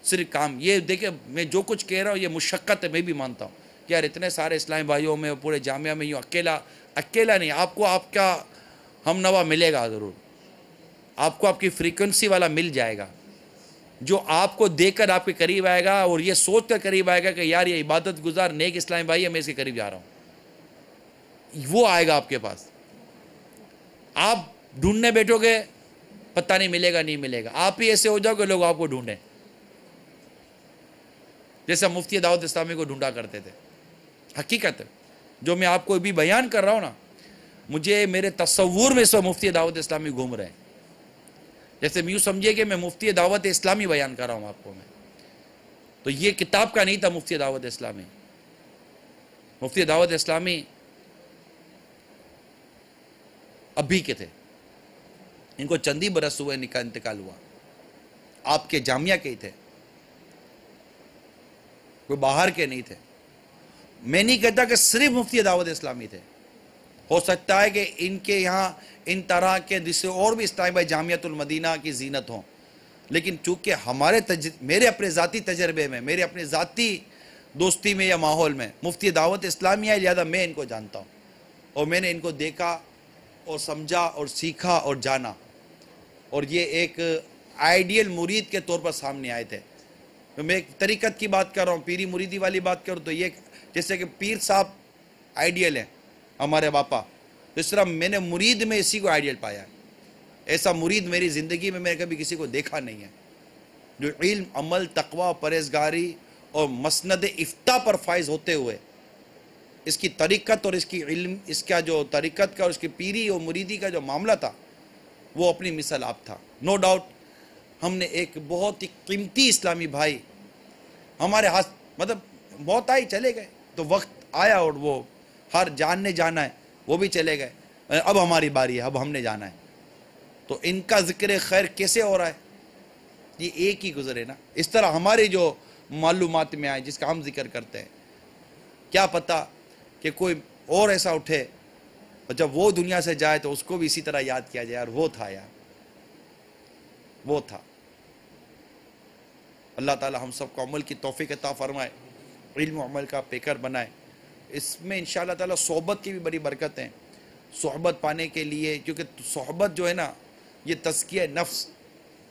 [SPEAKER 2] صرف کام یہ دیکھیں، میں جو کچھ کہہ رہا ہوں یہ مشقت ہے، میں بھی مانتا ہوں کہ یار اتنے سارے اسلامی بھائیوں میں پورے جامعہ میں یوں اکیلا نہیں، آپ کو آپ کا ہم نوا ملے گا ضرور، آپ کو آپ کی فریکوینسی والا مل جائے گا جو آپ کو دیکھ کر آپ کے قریب آئے گا اور یہ سوچ کر قریب آئے گا کہ یار یہ عبادت گزار نیک اسلامی بھائی ہے، میں اس کے قریب جا رہا ہوں. وہ آئے گا آپ کے پاس. آپ ڈھونڈنے بیٹھو گے پتہ نہیں ملے گا، نہیں ملے گا. آپ ہی ایسے ہو جاؤ کہ لوگ آپ کو ڈھونڈیں، جیسا مفتی دعوت اسلامی کو ڈھونڈا کرتے تھے. حقیقت ہے جو میں آپ کو بھی بیان کر رہا ہوں نا، مجھے میرے تصور میں اس وقت مفتی دعوت اسلامی گھوم رہے ہیں. جیسے یوں سمجھے کہ میں مفتی دعوت اسلامی بیان کر رہا ہوں آپ کو. میں تو یہ کتاب کا نہیں تھا مفتی دعوت اسلامی. مفتی دعوت اسلامی ابھی کے تھے، ان کو چند ہی برس ہوئے انتقال ہوا. آپ کے جامعہ کے ہی تھے، کوئی باہر کے نہیں تھے. میں نہیں کہتا کہ صرف مفتی دعوت اسلامی تھے، ہو سکتا ہے کہ ان کے یہاں ان طرح کے دوسرے اور بھی اسلامی بھائی جامعۃ المدینہ کی زینت ہوں، لیکن چونکہ میرے اپنے ذاتی تجربے میں، میرے اپنے ذاتی دوستی میں یا ماحول میں مفتی دعوت اسلامی ہے، لہذا میں ان کو جانتا ہوں اور میں نے ان کو دیکھا اور سمجھا اور سیکھا اور جانا. اور یہ ایک آئیڈیل مرید کے طور پر سامنے آئے تھے. میں ایک طریقت کی بات کر رہا ہوں، پیری مریدی والی بات کروں تو یہ جیسے کہ پیر صاحب آئیڈیل ہیں ہمارے باپا، اس طرح میں نے مرید میں اسی کو آئیڈیل پایا ہے. ایسا مرید میری زندگی میں میں نے کبھی کسی کو دیکھا نہیں ہے جو علم، عمل، تقوی، پرہیزگاری اور مسند افتاء پر فائز ہوتے ہوئے اس کی طریقت اور اس کی علم، اس کا جو طریقت کا اور اس کی پیری اور مریدی کا جو معاملہ تھا وہ اپنی مثال آپ تھا. نو ڈاؤٹ ہم نے ایک بہت ہی قیمتی اسلامی بھائی ہمارے ہاتھ، مطلب موت آئی چلے گئے، تو وقت آیا اور وہ ہر جان نے جانا ہے، وہ بھی چلے گئے، اب ہماری باری ہے، اب ہم نے جانا ہے. تو ان کا ذکر خیر کیسے ہو رہا ہے؟ یہ ایک ہی گزرے نا. اس طرح ہماری جو معلومات میں آئے جس کا ہم ذکر کرتے ہیں، کیا پتہ کہ کوئی اور ایسا اٹھے اور جب وہ دنیا سے جائے تو اس کو بھی اسی طرح یاد کیا جائے، یار وہ تھا، یار وہ تھا. اللہ تعالی ہم سب کو عمل کی توفیق عطا فرمائے، علم و عمل کا پیکر بنائے. اس میں انشاءاللہ تعالی صحبت کی بھی بڑی برکت ہیں. صحبت پانے کے لیے، کیونکہ صحبت جو ہے نا یہ تزکیہ نفس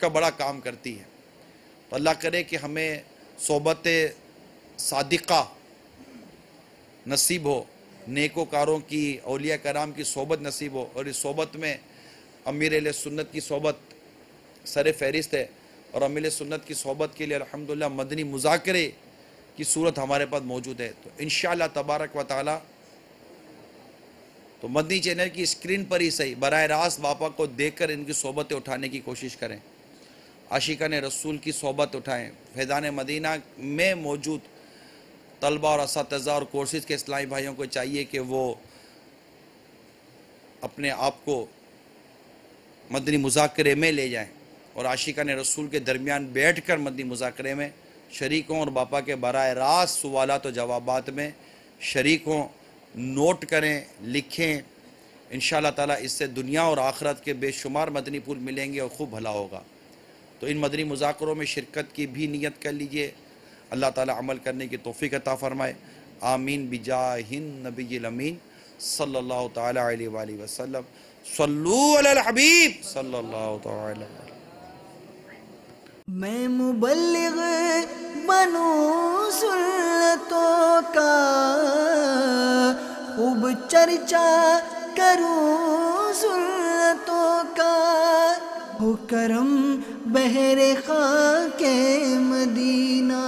[SPEAKER 2] کا بڑا کام کرتی ہے. تو اللہ کرے کہ ہمیں صحبت صادقہ نصیب ہو، نیکوکاروں کی، اولیاء کرام کی صحبت نصیب ہو. اور اس صحبت میں امیر اہل سنت کی صحبت سر فہرست ہے، اور امیر سنت کی صحبت کے لیے الحمدللہ مدنی مذاکرے کی صورت ہمارے پاس موجود ہے. تو انشاءاللہ تبارک و تعالی تو مدنی چینل کی اسکرین پر ہی صحیح براہ راست باپا کو دیکھ کر ان کی صحبتیں اٹھانے کی کوشش کریں، عاشقان رسول کی صحبت اٹھائیں. فیضان مدینہ میں موجود طلبہ اور اساتذہ اور کورسز کے اسلامی بھائیوں کو چاہیے کہ وہ اپنے آپ کو مدنی مذاکرے میں لے جائیں اور عاشقان رسول کے درمیان بیٹھ کر مدنی مذاکرے میں شریک ہوں، اور باپا کے براہ راست سوالات و جوابات میں شریک ہوں، نوٹ کریں، لکھیں. انشاءاللہ تعالیٰ اس سے دنیا اور آخرت کے بے شمار مدنی پھول ملیں گے اور خوب بھلا ہوگا. تو ان مدنی مذاکروں میں شرکت کی بھی نیت کر لیجئے. اللہ تعالیٰ عمل کرنے کی توفیق عطا فرمائے. آمین بجاہ النبی الامین صلی اللہ تعالی علیہ وآلہ وسلم. صلو علی الحبیب صلی اللہ تعالی علیہ.
[SPEAKER 1] میں مبلغ بنوں سنتوں کا، خوب چرچا کروں سنتوں کا، ہو کرم بہر خاک مدینہ.